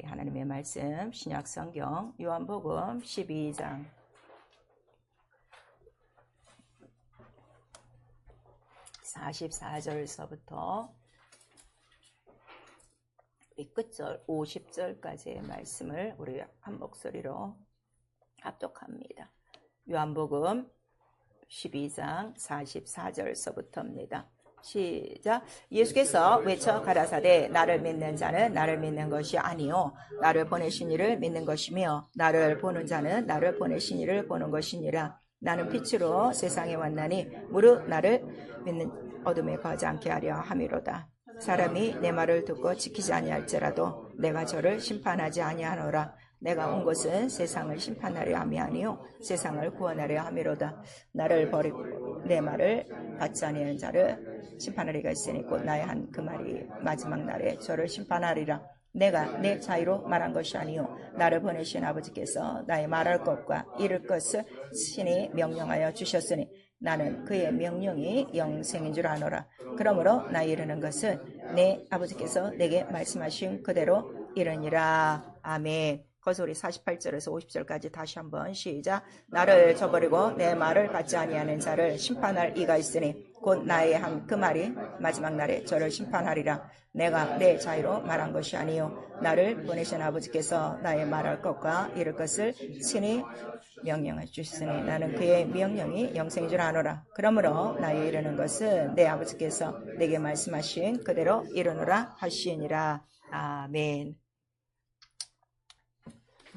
하나님의 말씀 신약성경 요한복음 12장 44절서부터 우리 끝절 50절까지의 말씀을 우리 한 목소리로 합독합니다. 요한복음 12장 44절서부터입니다. 시작. 예수께서 외쳐 가라사대 나를 믿는 자는 나를 믿는 것이 아니요 나를 보내신 이를 믿는 것이며 나를 보는 자는 나를 보내신 이를 보는 것이니라. 나는 빛으로 세상에 왔나니 무릇 나를 믿는 어둠에 거하지 않게 하려 함이로다. 사람이 내 말을 듣고 지키지 아니할지라도 내가 저를 심판하지 아니하노라. 내가 온 것은 세상을 심판하려 함이 아니요 세상을 구원하려 함이로다. 나를 버리고 내 말을 받지 아니하는 자를 심판하리가 있으니 곧 나의 한 그 말이 마지막 날에 저를 심판하리라. 내가 내 자유로 말한 것이 아니요 나를 보내신 아버지께서 나의 말할 것과 이룰 것을 친히 명령하여 주셨으니 나는 그의 명령이 영생인 줄 아노라. 그러므로 나 이르는 것은 내 아버지께서 내게 말씀하신 그대로 이르니라. 아멘. 거기서 우리 48절에서 50절까지 다시 한번 시작. 나를 저버리고 내 말을 받지 아니하는 자를 심판할 이가 있으니 곧 나의 한 그 말이 마지막 날에 저를 심판하리라. 내가 내 자유로 말한 것이 아니요 나를 보내신 아버지께서 나의 말할 것과 이룰 것을 친히 명령해 주시니 나는 그의 명령이 영생인 줄 아노라. 그러므로 나의 이르는 것은 내 아버지께서 내게 말씀하신 그대로 이루노라 하시니라. 아멘.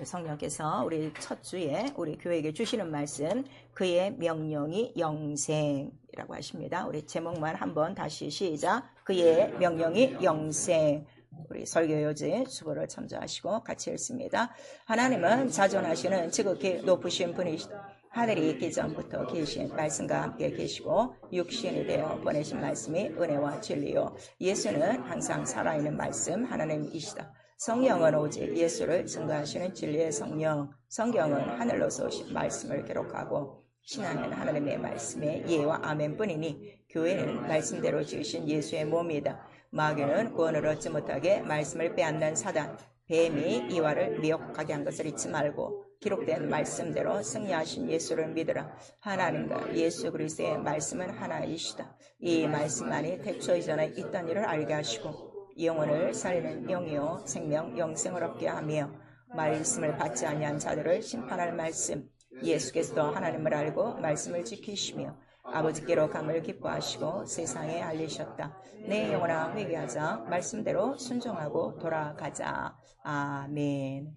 성령께서 우리 첫 주에 우리 교회에게 주시는 말씀, 그의 명령이 영생이라고 하십니다. 우리 제목만 한번 다시 시작. 그의 명령이 영생. 우리 설교요지 수고를 참조하시고 같이 읽습니다. 하나님은 자존하시는 지극히 높으신 분이시다. 하늘이 있기 전부터 계신 말씀과 함께 계시고 육신이 되어 보내신 말씀이 은혜와 진리요 예수는 항상 살아있는 말씀 하나님이시다. 성령은 오직 예수를 증거하시는 진리의 성령. 성경은 하늘로서 오신 말씀을 기록하고 신앙은 하나님의 말씀의 예와 아멘뿐이니 교회는 말씀대로 지으신 예수의 몸이다. 마귀는 구원을 얻지 못하게 말씀을 빼앗는 사단 뱀이 이와를 미혹하게 한 것을 잊지 말고 기록된 말씀대로 승리하신 예수를 믿으라. 하나님과 예수 그리스도의 말씀은 하나이시다. 이 말씀만이 태초 이전에 있던 일을 알게 하시고 영혼을 살리는 영이요 생명 영생을 얻게 하며 말씀을 받지 아니한 자들을 심판할 말씀. 예수께서도 하나님을 알고 말씀을 지키시며 아버지께로 감을 기뻐하시고 세상에 알리셨다. 내 영혼아 회개하자. 말씀대로 순종하고 돌아가자. 아멘.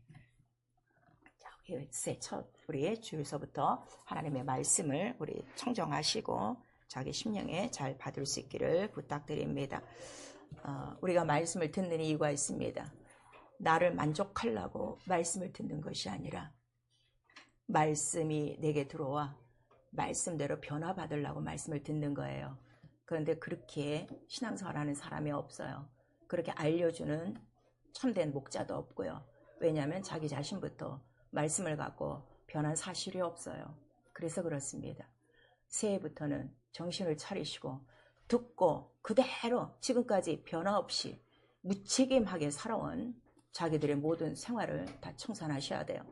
첫 우리 주일서부터 하나님의 말씀을 우리 청정하시고 자기 심령에 잘 받을 수 있기를 부탁드립니다. 우리가 말씀을 듣는 이유가 있습니다. 나를 만족하려고 말씀을 듣는 것이 아니라 말씀이 내게 들어와 말씀대로 변화받으려고 말씀을 듣는 거예요. 그런데 그렇게 신앙생활하는 사람이 없어요. 그렇게 알려주는 참된 목자도 없고요. 왜냐하면 자기 자신부터 말씀을 갖고 변한 사실이 없어요. 그래서 그렇습니다. 새해부터는 정신을 차리시고 듣고 그대로 지금까지 변화 없이 무책임하게 살아온 자기들의 모든 생활을 다 청산하셔야 돼요.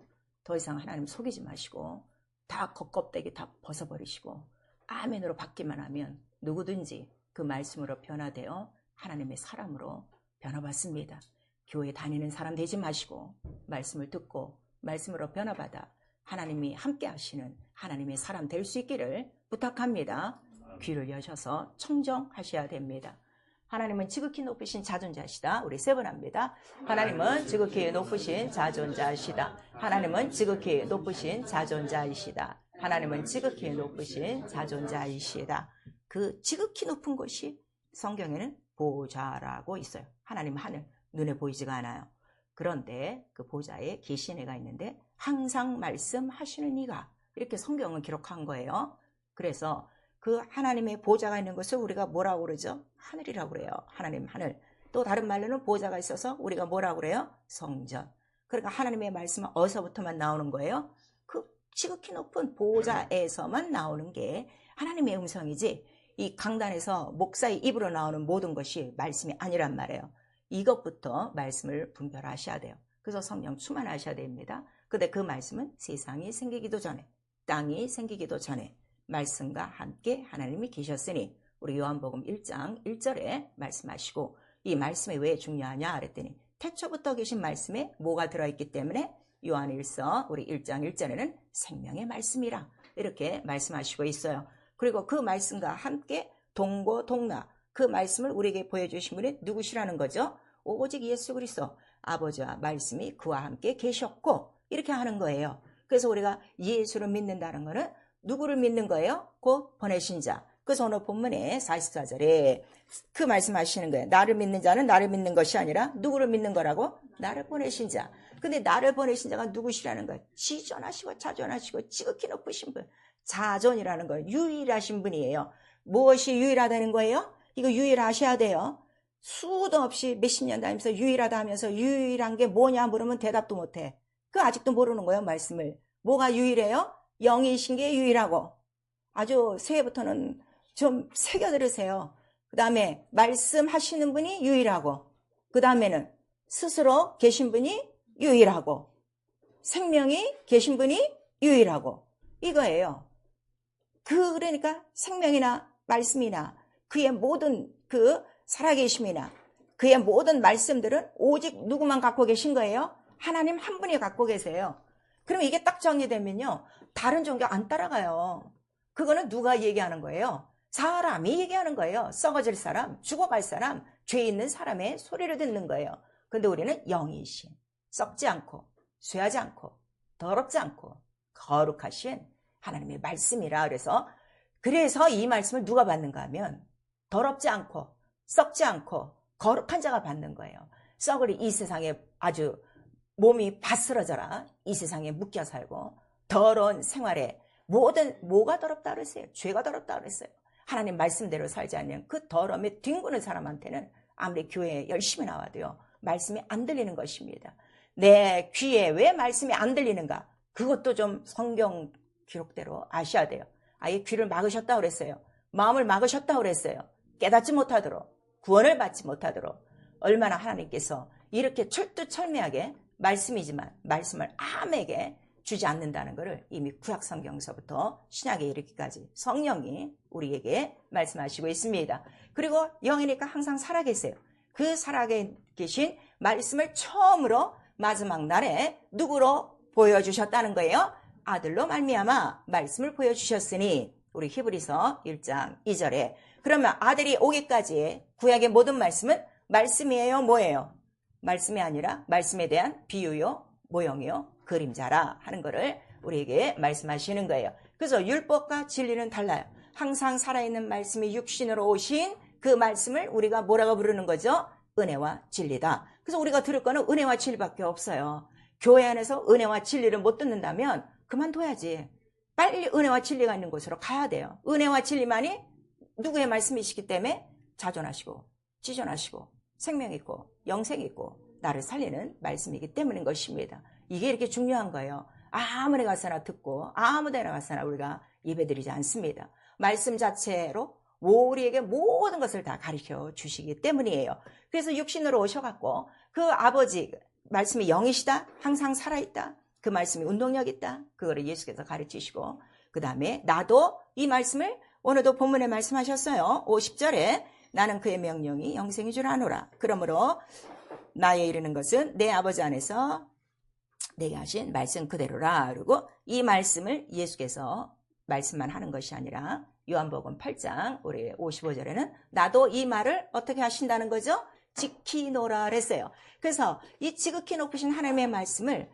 더 이상 하나님 속이지 마시고 다 겉껍데기 다 벗어버리시고 아멘으로 받기만 하면 누구든지 그 말씀으로 변화되어 하나님의 사람으로 변화받습니다. 교회 다니는 사람 되지 마시고 말씀을 듣고 말씀으로 변화받아 하나님이 함께 하시는 하나님의 사람 될 수 있기를 부탁합니다. 귀를 여셔서 청정하셔야 됩니다. 하나님은 지극히 높으신 자존자시다. 우리 세 번 합니다. 하나님은 지극히 높으신 자존자시다. 하나님은 지극히 높으신 자존자이시다. 하나님은 지극히 높으신 자존자이시다. 그 지극히 높은 곳이 성경에는 보좌라고 있어요. 하나님 하늘 눈에 보이지가 않아요. 그런데 그 보좌에 계신 이가 있는데 항상 말씀하시는 이가 이렇게 성경은 기록한 거예요. 그래서 그 하나님의 보좌가 있는 것을 우리가 뭐라고 그러죠? 하늘이라고 그래요. 하나님 하늘. 또 다른 말로는 보좌가 있어서 우리가 뭐라고 그래요? 성전. 그러니까 하나님의 말씀은 어디서부터만 나오는 거예요? 그 지극히 높은 보좌에서만 나오는 게 하나님의 음성이지 이 강단에서 목사의 입으로 나오는 모든 것이 말씀이 아니란 말이에요. 이것부터 말씀을 분별하셔야 돼요. 그래서 성령 충만하셔야 됩니다. 근데 그 말씀은 세상이 생기기도 전에, 땅이 생기기도 전에 말씀과 함께 하나님이 계셨으니, 우리 요한복음 1장 1절에 말씀하시고, 이 말씀이 왜 중요하냐 그랬더니 태초부터 계신 말씀에 뭐가 들어있기 때문에 요한일서 우리 1장 1절에는 생명의 말씀이라 이렇게 말씀하시고 있어요. 그리고 그 말씀과 함께 동고동락, 그 말씀을 우리에게 보여주신 분이 누구시라는 거죠? 오직 예수 그리스도, 아버지와 말씀이 그와 함께 계셨고, 이렇게 하는 거예요. 그래서 우리가 예수를 믿는다는 거는 누구를 믿는 거예요? 곧 보내신 자. 그래서 오늘 본문에 44절에 그 말씀하시는 거예요. 나를 믿는 자는 나를 믿는 것이 아니라 누구를 믿는 거라고? 나를 보내신 자. 근데 나를 보내신 자가 누구시라는 거예요? 지존하시고 자존하시고 지극히 높으신 분. 자존이라는 거예요. 유일하신 분이에요. 무엇이 유일하다는 거예요? 이거 유일하셔야 돼요. 수도 없이 몇십 년 다니면서 유일하다 하면서 유일한 게 뭐냐 물으면 대답도 못해. 그 아직도 모르는 거예요, 말씀을. 뭐가 유일해요? 영이신 게 유일하고. 아주 새해부터는 좀 새겨 들으세요. 그 다음에 말씀하시는 분이 유일하고, 그 다음에는 스스로 계신 분이 유일하고, 생명이 계신 분이 유일하고, 이거예요. 그러니까 생명이나 말씀이나 그의 모든 그 살아계심이나 그의 모든 말씀들은 오직 누구만 갖고 계신 거예요? 하나님 한 분이 갖고 계세요. 그럼 이게 딱 정리되면요, 다른 종교 안 따라가요. 그거는 누가 얘기하는 거예요? 사람이 얘기하는 거예요. 썩어질 사람, 죽어갈 사람, 죄 있는 사람의 소리를 듣는 거예요. 근데 우리는 영이신, 썩지 않고 쇠하지 않고 더럽지 않고 거룩하신 하나님의 말씀이라. 그래서 이 말씀을 누가 받는가 하면 더럽지 않고 썩지 않고 거룩한 자가 받는 거예요. 썩으리 이 세상에 아주 몸이 바스러져라 이 세상에 묶여 살고 더러운 생활에 뭐가 더럽다 그랬어요? 죄가 더럽다 그랬어요. 하나님 말씀대로 살지 않으면 그 더러움에 뒹구는 사람한테는 아무리 교회에 열심히 나와도요, 말씀이 안 들리는 것입니다. 내 귀에 왜 말씀이 안 들리는가? 그것도 좀 성경 기록대로 아셔야 돼요. 아예 귀를 막으셨다 그랬어요. 마음을 막으셨다 그랬어요. 깨닫지 못하도록, 구원을 받지 못하도록. 얼마나 하나님께서 이렇게 철두철미하게 말씀이지만 말씀을 아무에게 주지 않는다는 것을 이미 구약성경서부터 신약에 이르기까지 성령이 우리에게 말씀하시고 있습니다. 그리고 영이니까 항상 살아계세요. 그 살아계신 말씀을 처음으로 마지막 날에 누구로 보여주셨다는 거예요? 아들로 말미암아 말씀을 보여주셨으니, 우리 히브리서 1장 2절에 그러면 아들이 오기까지의 구약의 모든 말씀은 말씀이에요, 뭐예요? 말씀이 아니라 말씀에 대한 비유요, 모형이요, 그림자라 하는 거를 우리에게 말씀하시는 거예요. 그래서 율법과 진리는 달라요. 항상 살아있는 말씀이 육신으로 오신 그 말씀을 우리가 뭐라고 부르는 거죠? 은혜와 진리다. 그래서 우리가 들을 거는 은혜와 진리밖에 없어요. 교회 안에서 은혜와 진리를 못 듣는다면 그만둬야지. 빨리 은혜와 진리가 있는 곳으로 가야 돼요. 은혜와 진리만이 누구의 말씀이시기 때문에 자존하시고 지존하시고 생명 있고 영생 있고 나를 살리는 말씀이기 때문인 것입니다. 이게 이렇게 중요한 거예요. 아무 데 가서나 듣고 아무 데나 가서나 우리가 예배드리지 않습니다. 말씀 자체로 우리에게 모든 것을 다 가르쳐 주시기 때문이에요. 그래서 육신으로 오셔갖고 그 아버지 말씀이 영이시다, 항상 살아있다, 그 말씀이 운동력 있다, 그거를 예수께서 가르치시고, 그 다음에 나도 이 말씀을 오늘도 본문에 말씀하셨어요. 50절에 나는 그의 명령이 영생인 줄 아노라. 그러므로 나에 이르는 것은 내 아버지 안에서 내게 하신 말씀 그대로라. 그리고 이 말씀을 예수께서 말씀만 하는 것이 아니라 요한복음 8장 우리 55절에는 나도 이 말을 어떻게 하신다는 거죠? 지키노라 그랬어요. 그래서 이 지극히 높으신 하나님의 말씀을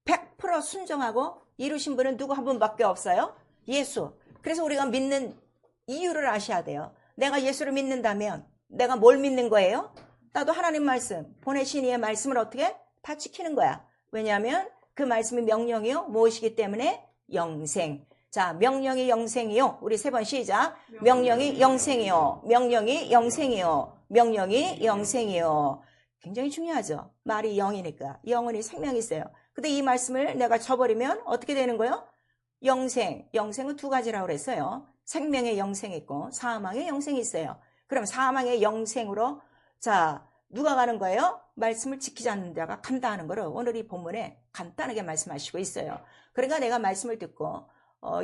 100% 순종하고 이루신 분은 누구 한 분밖에 없어요? 예수. 그래서 우리가 믿는 이유를 아셔야 돼요. 내가 예수를 믿는다면 내가 뭘 믿는 거예요? 나도 하나님 말씀, 보내신 이의 말씀을 어떻게? 다 지키는 거야. 왜냐하면 그 말씀이 명령이요, 무엇이기 때문에? 영생. 자, 명령이 영생이요. 우리 세 번 시작. 명령이 영생이요. 명령이 영생이요. 명령이 영생이요. 굉장히 중요하죠. 말이 영이니까. 영혼이 생명이 있어요. 근데 이 말씀을 내가 쳐버리면 어떻게 되는 거예요? 영생. 영생은 두 가지라고 그랬어요. 생명의 영생이 있고 사망의 영생이 있어요. 그럼 사망의 영생으로 자 누가 가는 거예요? 말씀을 지키지 않는 자가 간다 하는 것을 오늘 이 본문에 간단하게 말씀하시고 있어요. 그러니까 내가 말씀을 듣고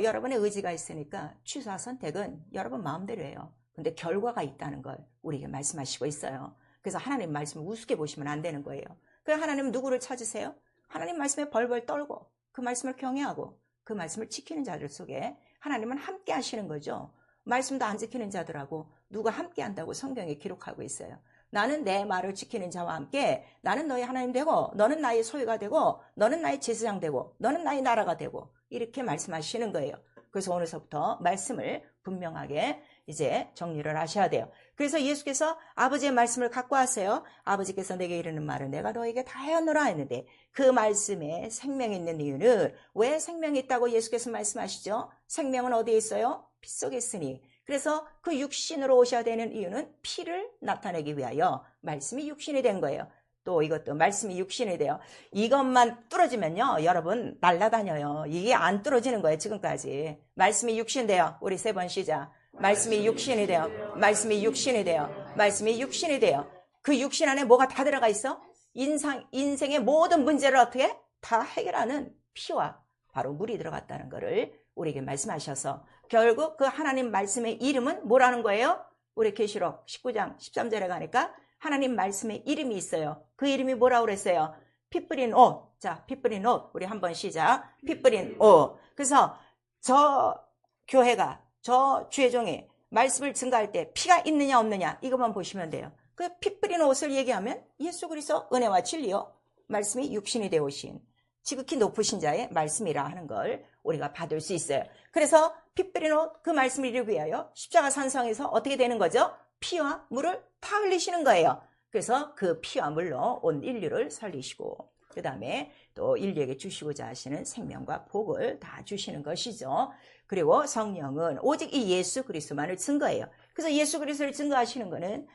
여러분의 의지가 있으니까 취사 선택은 여러분 마음대로예요. 근데 결과가 있다는 걸 우리에게 말씀하시고 있어요. 그래서 하나님 말씀을 우습게 보시면 안 되는 거예요. 그래서 하나님은 누구를 찾으세요? 하나님 말씀에 벌벌 떨고 그 말씀을 경외하고 그 말씀을 지키는 자들 속에 하나님은 함께 하시는 거죠. 말씀도 안 지키는 자들하고 누가 함께 한다고 성경에 기록하고 있어요. 나는 내 말을 지키는 자와 함께 나는 너의 하나님 되고 너는 나의 소유가 되고 너는 나의 제사장 되고 너는 나의 나라가 되고 이렇게 말씀하시는 거예요. 그래서 오늘서부터 말씀을 분명하게 이제 정리를 하셔야 돼요. 그래서 예수께서 아버지의 말씀을 갖고 왔어요. 아버지께서 내게 이르는 말은 내가 너에게 다 하였노라 했는데 그 말씀에 생명이 있는 이유는 왜 생명이 있다고 예수께서 말씀하시죠? 생명은 어디에 있어요? 피 속에 있으니. 그래서 그 육신으로 오셔야 되는 이유는 피를 나타내기 위하여 말씀이 육신이 된 거예요. 또 이것도 말씀이 육신이 돼요. 이것만 뚫어지면요 여러분 날아다녀요. 이게 안 뚫어지는 거예요. 지금까지 말씀이 육신 돼요. 우리 세 번 시작. 말씀이 육신이 돼요. 말씀이 육신이 돼요. 말씀이 육신이 돼요. 그 육신 안에 뭐가 다 들어가 있어? 인생의 모든 문제를 어떻게 다 해결하는 피와 바로 물이 들어갔다는 것을 우리에게 말씀하셔서 결국 그 하나님 말씀의 이름은 뭐라는 거예요? 우리 계시록 19장 13절에 가니까 하나님 말씀의 이름이 있어요. 그 이름이 뭐라고 그랬어요? 피 뿌린 옷. 자, 피 뿌린 옷. 우리 한번 시작. 피 뿌린 옷. 그래서 저 교회가 저 주의 종이 말씀을 증거할 때 피가 있느냐 없느냐 이것만 보시면 돼요. 그 피 뿌린 옷을 얘기하면 예수 그리스도 은혜와 진리요. 말씀이 육신이 되어 오신 지극히 높으신 자의 말씀이라 하는 걸 우리가 받을 수 있어요. 그래서 피 뿌린 옷 그 말씀을 이루기 위하여 십자가 산성에서 어떻게 되는 거죠? 피와 물을 다 흘리시는 거예요. 그래서 그 피와 물로 온 인류를 살리시고 그 다음에 또 인류에게 주시고자 하시는 생명과 복을 다 주시는 것이죠. 그리고 성령은 오직 이 예수 그리스도만을 증거해요. 그래서 예수 그리스도를 증거하시는 거는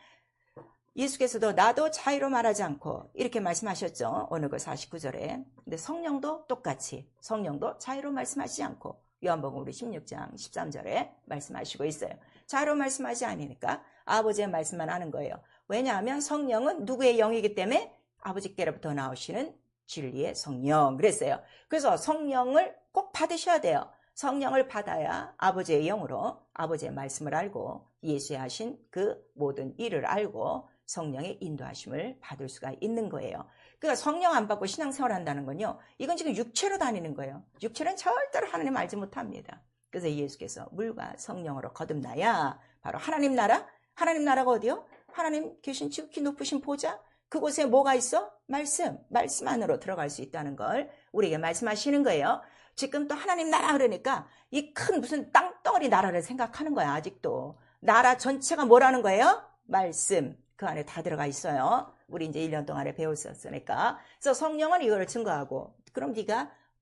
예수께서도 나도 자유로 말하지 않고 이렇게 말씀하셨죠. 오늘 그 49절에. 근데 성령도 똑같이 성령도 자유로 말씀하시지 않고 요한복음 우리 16장 13절에 말씀하시고 있어요. 자유로 말씀하지 않으니까 아버지의 말씀만 하는 거예요. 왜냐하면 성령은 누구의 영이기 때문에 아버지께로부터 나오시는 진리의 성령 그랬어요. 그래서 성령을 꼭 받으셔야 돼요. 성령을 받아야 아버지의 영으로 아버지의 말씀을 알고 예수의 하신 그 모든 일을 알고 성령의 인도하심을 받을 수가 있는 거예요. 그러니까 성령 안 받고 신앙생활 한다는 건요. 이건 지금 육체로 다니는 거예요. 육체는 절대로 하나님 알지 못합니다. 그래서 예수께서 물과 성령으로 거듭나야 바로 하나님 나라? 하나님 나라가 어디요? 하나님 계신 지극히 높으신 보좌? 그곳에 뭐가 있어? 말씀 안으로 들어갈 수 있다는 걸 우리에게 말씀하시는 거예요. 지금 또 하나님 나라 그러니까 이 큰 무슨 땅덩어리 나라를 생각하는 거야. 아직도 나라 전체가 뭐라는 거예요? 말씀 그 안에 다 들어가 있어요. 우리 이제 1년 동안에 배웠었으니까. 그래서 성령은 이거를 증거하고 그럼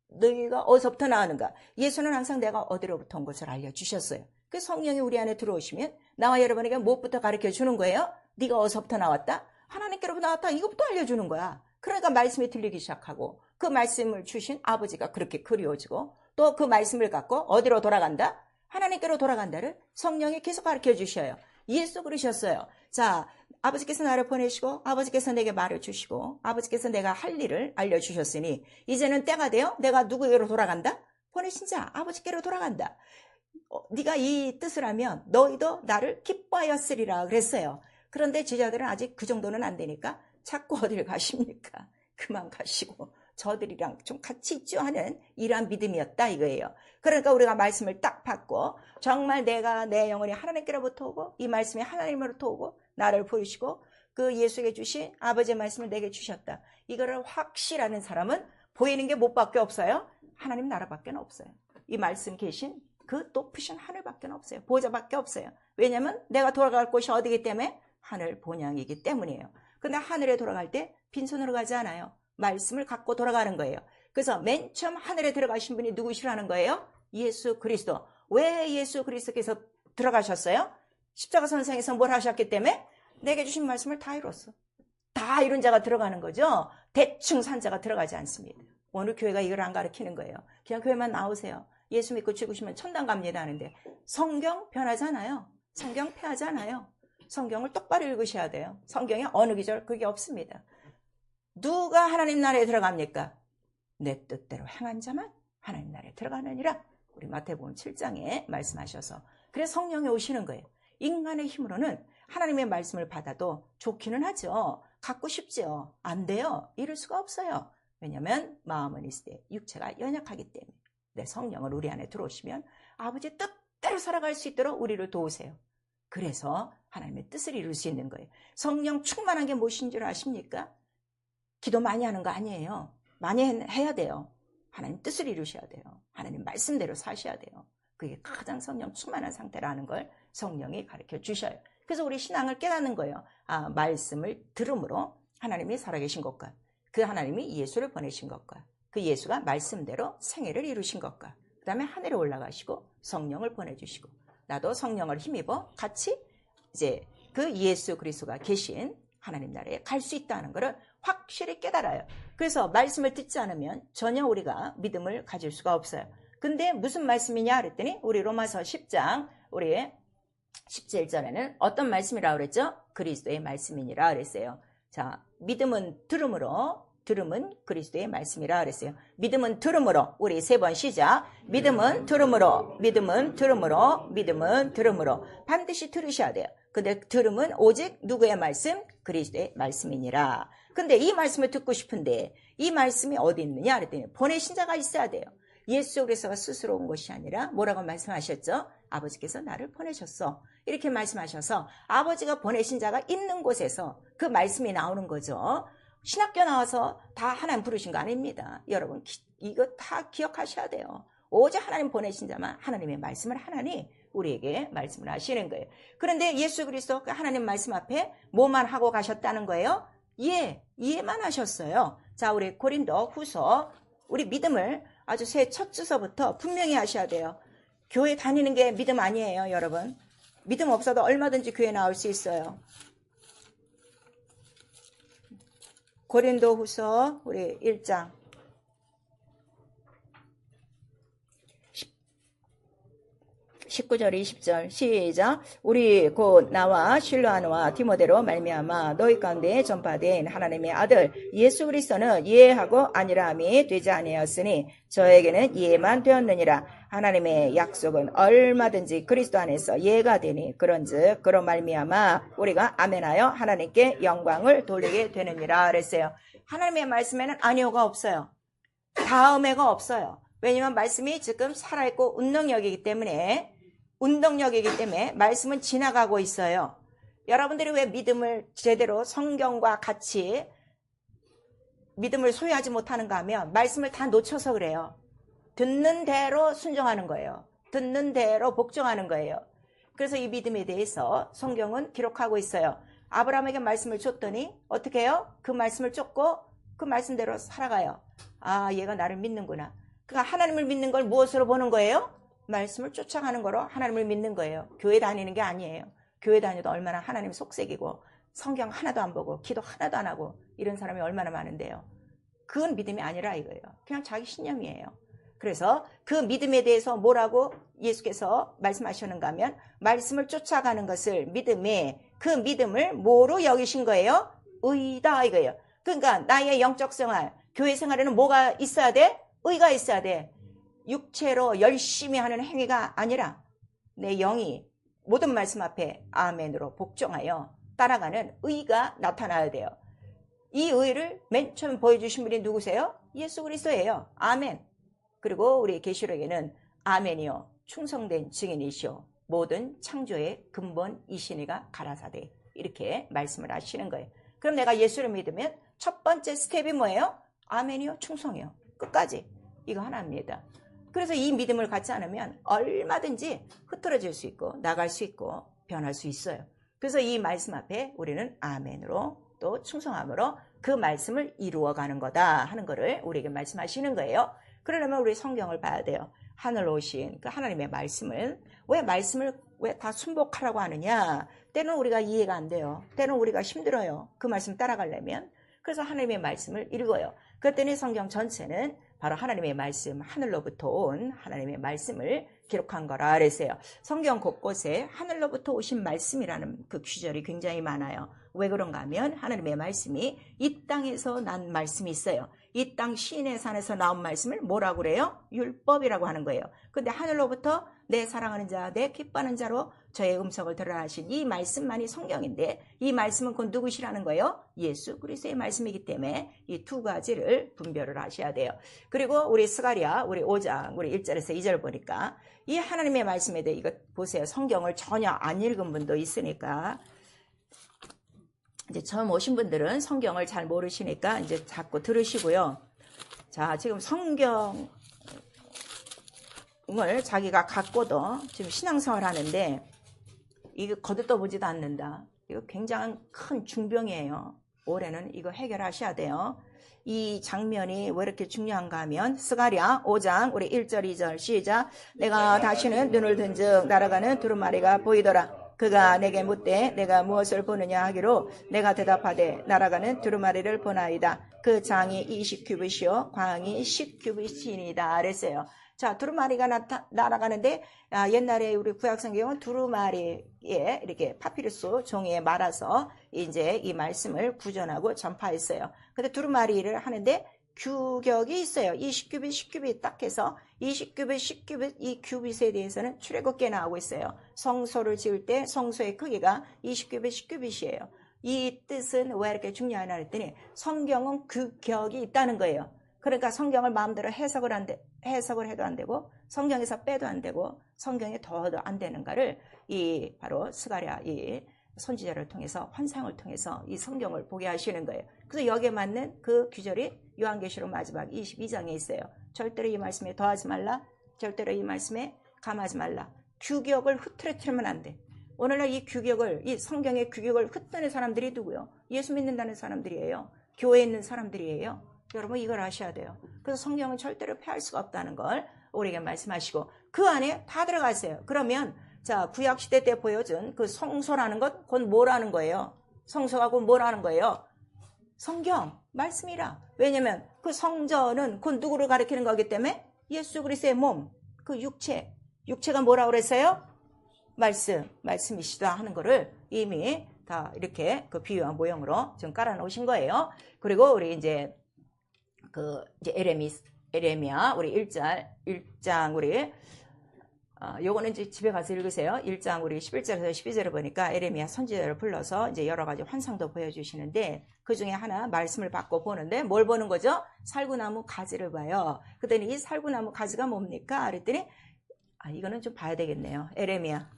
너희가 어디서부터 나오는가? 예수는 항상 내가 어디로부터 온 것을 알려주셨어요. 그 성령이 우리 안에 들어오시면 나와 여러분에게 무엇부터 가르쳐 주는 거예요? 네가 어디서부터 나왔다? 하나님께로부터 나왔다. 이것부터 알려주는 거야. 그러니까 말씀이 들리기 시작하고 그 말씀을 주신 아버지가 그렇게 그리워지고 또 그 말씀을 갖고 어디로 돌아간다? 하나님께로 돌아간다를 성령이 계속 가르쳐 주셔요. 예수 그러셨어요. 자, 아버지께서 나를 보내시고 아버지께서 내게 말을 주시고 아버지께서 내가 할 일을 알려주셨으니 이제는 때가 되어 내가 누구에게로 돌아간다? 보내신 자 아버지께로 돌아간다. 네가 이 뜻을 하면 너희도 나를 기뻐하였으리라 그랬어요. 그런데 제자들은 아직 그 정도는 안 되니까 자꾸 어딜 가십니까? 그만 가시고 저들이랑 좀 같이 있죠 하는 이러한 믿음이었다 이거예요. 그러니까 우리가 말씀을 딱 받고 정말 내가 내 영혼이 하나님께로부터 오고 이 말씀이 하나님으로부터 오고 나를 보이시고 그 예수에게 주신 아버지의 말씀을 내게 주셨다. 이거를 확실하는 사람은 보이는 게 뭐밖에 없어요? 하나님 나라밖에 없어요. 이 말씀 계신 그 높으신 하늘밖에 없어요. 보좌밖에 없어요. 왜냐하면 내가 돌아갈 곳이 어디기 때문에? 하늘 본향이기 때문이에요. 근데 하늘에 돌아갈 때 빈손으로 가지 않아요. 말씀을 갖고 돌아가는 거예요. 그래서 맨 처음 하늘에 들어가신 분이 누구시라는 거예요? 예수 그리스도. 왜 예수 그리스도께서 들어가셨어요? 십자가 선상에서 뭘 하셨기 때문에? 내게 주신 말씀을 다 이뤘어. 다 이룬 자가 들어가는 거죠. 대충 산 자가 들어가지 않습니다. 오늘 교회가 이걸 안 가르치는 거예요. 그냥 교회만 나오세요. 예수 믿고 죽으시면 천당 갑니다 하는데 성경 변하잖아요. 성경 폐하잖아요. 성경을 똑바로 읽으셔야 돼요. 성경에 어느 기절 그게 없습니다. 누가 하나님 나라에 들어갑니까? 내 뜻대로 행한 자만 하나님 나라에 들어가느니라. 우리 마태복음 7장에 말씀하셔서. 그래서 성령이 오시는 거예요. 인간의 힘으로는 하나님의 말씀을 받아도 좋기는 하죠. 갖고 싶죠. 안 돼요. 이룰 수가 없어요. 왜냐하면 마음은 있을 때 육체가 연약하기 때문에. 내 성령을 우리 안에 들어오시면 아버지 뜻대로 살아갈 수 있도록 우리를 도우세요. 그래서 하나님의 뜻을 이룰 수 있는 거예요. 성령 충만한 게 무엇인 줄 아십니까? 기도 많이 하는 거 아니에요. 많이 해야 돼요. 하나님 뜻을 이루셔야 돼요. 하나님 말씀대로 사셔야 돼요. 그게 가장 성령 충만한 상태라는 걸 성령이 가르쳐 주셔요. 그래서 우리 신앙을 깨닫는 거예요. 아, 말씀을 들음으로 하나님이 살아계신 것과 그 하나님이 예수를 보내신 것과 그 예수가 말씀대로 생애를 이루신 것과 그 다음에 하늘에 올라가시고 성령을 보내주시고 나도 성령을 힘입어 같이 이제 그 예수 그리스도가 계신 하나님 나라에 갈 수 있다는 것을 확실히 깨달아요. 그래서 말씀을 듣지 않으면 전혀 우리가 믿음을 가질 수가 없어요. 근데 무슨 말씀이냐 그랬더니 우리 로마서 10장 우리 17절에는 어떤 말씀이라고 그랬죠? 그리스도의 말씀이니라 그랬어요. 자, 믿음은 들음으로, 들음은 그리스도의 말씀이라 그랬어요. 믿음은 들음으로, 우리 3번 시작. 믿음은 들음으로, 믿음은 들음으로, 믿음은 들음으로. 반드시 들으셔야 돼요. 근데 들음은 오직 누구의 말씀? 그리스도의 말씀이니라. 근데 이 말씀을 듣고 싶은데 이 말씀이 어디 있느냐 그랬더니 보내신 자가 있어야 돼요. 예수 그리스도가 스스로 온 것이 아니라 뭐라고 말씀하셨죠? 아버지께서 나를 보내셨어. 이렇게 말씀하셔서 아버지가 보내신 자가 있는 곳에서 그 말씀이 나오는 거죠. 신학교 나와서 다 하나님 부르신 거 아닙니다. 여러분 이거 다 기억하셔야 돼요. 오직 하나님 보내신 자만 하나님의 말씀을 하나니 우리에게 말씀을 하시는 거예요. 그런데 예수 그리스도 하나님 말씀 앞에 뭐만 하고 가셨다는 거예요? 이해만 하셨어요. 자, 우리 고린도 후서 우리 믿음을 아주 새 첫 주서부터 분명히 하셔야 돼요. 교회 다니는 게 믿음 아니에요, 여러분. 믿음 없어도 얼마든지 교회 나올 수 있어요. 고린도 후서 우리 1장 19절 20절 시작. 우리 곧 나와 실로아노와 디모데로 말미암아 너희 가운데 전파된 하나님의 아들 예수 그리스도는 이해하고 아니라함이 되지 아니하였으니 저에게는 이해만 되었느니라. 하나님의 약속은 얼마든지 그리스도 안에서 이해가 되니 그런즉 그런 말미암아 우리가 아멘하여 하나님께 영광을 돌리게 되느니라 그랬어요. 하나님의 말씀에는 아니오가 없어요. 다음에가 없어요. 왜냐하면 말씀이 지금 살아있고 운동력이기 때문에 말씀은 지나가고 있어요. 여러분들이 왜 믿음을 제대로 성경과 같이 믿음을 소유하지 못하는가 하면 말씀을 다 놓쳐서 그래요. 듣는 대로 순종하는 거예요. 듣는 대로 복종하는 거예요. 그래서 이 믿음에 대해서 성경은 기록하고 있어요. 아브라함에게 말씀을 줬더니 어떻게 해요? 그 말씀을 쫓고 그 말씀대로 살아가요. 아, 얘가 나를 믿는구나. 그러니까 하나님을 믿는 걸 무엇으로 보는 거예요? 말씀을 쫓아가는 거로 하나님을 믿는 거예요. 교회 다니는 게 아니에요. 교회 다녀도 얼마나 하나님 속색이고 성경 하나도 안 보고 기도 하나도 안 하고 이런 사람이 얼마나 많은데요. 그건 믿음이 아니라 이거예요. 그냥 자기 신념이에요. 그래서 그 믿음에 대해서 뭐라고 예수께서 말씀하셨는가 하면 말씀을 쫓아가는 것을 그 믿음을 뭐로 여기신 거예요? 의다 이거예요. 그러니까 나의 영적 생활, 교회 생활에는 뭐가 있어야 돼? 의가 있어야 돼. 육체로 열심히 하는 행위가 아니라 내 영이 모든 말씀 앞에 아멘으로 복종하여 따라가는 의가 나타나야 돼요. 이 의를 맨 처음 보여주신 분이 누구세요? 예수 그리스도예요. 아멘. 그리고 우리 계시록에는 아멘이요 충성된 증인이시오 모든 창조의 근본이시니가 가라사대 이렇게 말씀을 하시는 거예요. 그럼 내가 예수를 믿으면 첫 번째 스텝이 뭐예요? 아멘이요 충성이요 끝까지 이거 하나입니다. 그래서 이 믿음을 갖지 않으면 얼마든지 흐트러질 수 있고 나갈 수 있고 변할 수 있어요. 그래서 이 말씀 앞에 우리는 아멘으로 또 충성함으로 그 말씀을 이루어가는 거다 하는 거를 우리에게 말씀하시는 거예요. 그러려면 우리 성경을 봐야 돼요. 하늘로 오신 그 하나님의 말씀을 왜 다 순복하라고 하느냐. 때는 우리가 이해가 안 돼요. 때는 우리가 힘들어요. 그 말씀 따라가려면. 그래서 하나님의 말씀을 읽어요. 그랬더니 성경 전체는 바로 하나님의 말씀, 하늘로부터 온 하나님의 말씀을 기록한 거라 그랬어요. 성경 곳곳에 하늘로부터 오신 말씀이라는 그 귀절이 굉장히 많아요. 왜 그런가 하면 하나님의 말씀이 이 땅에서 난 말씀이 있어요. 이 땅 시인의 산에서 나온 말씀을 뭐라고 그래요? 율법이라고 하는 거예요. 근데 하늘로부터 내 사랑하는 자, 내 기뻐하는 자로 저의 음성을 들으라 하신 이 말씀만이 성경인데, 이 말씀은 곧 누구시라는 거예요? 예수 그리스도의 말씀이기 때문에 이 두 가지를 분별을 하셔야 돼요. 그리고 우리 스가랴 우리 5장 우리 1절에서 2절 보니까 이 하나님의 말씀에 대해 이거 보세요. 성경을 전혀 안 읽은 분도 있으니까, 이제 처음 오신 분들은 성경을 잘 모르시니까 이제 자꾸 들으시고요. 자, 지금 성경을 자기가 갖고도 지금 신앙생활 하는데 이거 거듭떠 보지도 않는다. 이거 굉장히 큰 중병이에요. 올해는 이거 해결하셔야 돼요. 이 장면이 왜 이렇게 중요한가 하면 스가랴 5장 우리 1절 2절 시작. 내가 다시는 눈을 든즉 날아가는 두루마리가 보이더라. 그가 내게 묻되 내가 무엇을 보느냐 하기로 내가 대답하되 날아가는 두루마리를 보나이다. 그 장이 20규빗이요 광이 10규빗이니이다 그랬어요. 자, 두루마리가 날아가는데 옛날에 우리 구약성경은 두루마리에 이렇게 파피루스 종이에 말아서 이제 이 말씀을 구전하고 전파했어요. 근데 두루마리를 하는데 규격이 있어요. 20규빗, 10규빗 딱 해서 20규빗, 10규빗 이 규빗에 대해서는 출애굽기에 나오고 있어요. 성소를 지을 때 성소의 크기가 20규빗, 10규빗이에요. 이 뜻은 왜 이렇게 중요하냐 했더니 성경은 규격이 있다는 거예요. 그러니까 성경을 마음대로 해석을 해도 안 되고 성경에서 빼도 안 되고 성경에 더도 안 되는가를 이 바로 스가랴 이 선지자를 통해서 환상을 통해서 이 성경을 보게 하시는 거예요. 그래서 여기에 맞는 그 규절이 요한계시록 마지막 22장에 있어요. 절대로 이 말씀에 더하지 말라. 절대로 이 말씀에 감하지 말라. 규격을 흐트러뜨리면 안 돼. 오늘날 이 규격을, 이 성경의 규격을 흩뜨는 사람들이 누구요? 예수 믿는다는 사람들이에요. 교회에 있는 사람들이에요. 여러분 이걸 아셔야 돼요. 그래서 성경은 절대로 폐할 수가 없다는 걸 우리에게 말씀하시고 그 안에 다 들어가 있어요. 그러면 자, 구약시대 때 보여준 그 성소라는 것 곧 뭐라는 거예요? 성소가 곧 뭐라는 거예요? 성경, 말씀이라. 왜냐면 그 성전은 곧 누구를 가리키는 거기 때문에 예수 그리스도의 몸, 그 육체가 뭐라고 그랬어요? 말씀이시다 하는 거를 이미 다 이렇게 그 비유와 모형으로 지금 깔아놓으신 거예요. 그리고 우리 이제 에레미야 우리 1장 우리 요거는 이제 집에 가서 읽으세요. 1장 우리 11절에서 12절을 보니까 에레미야 선지자를 불러서 이제 여러 가지 환상도 보여주시는데 그 중에 하나 말씀을 받고 보는데 뭘 보는 거죠? 살구나무 가지를 봐요. 그랬더니 이 살구나무 가지가 뭡니까? 그랬더니 이거는 좀 봐야 되겠네요. 에레미야.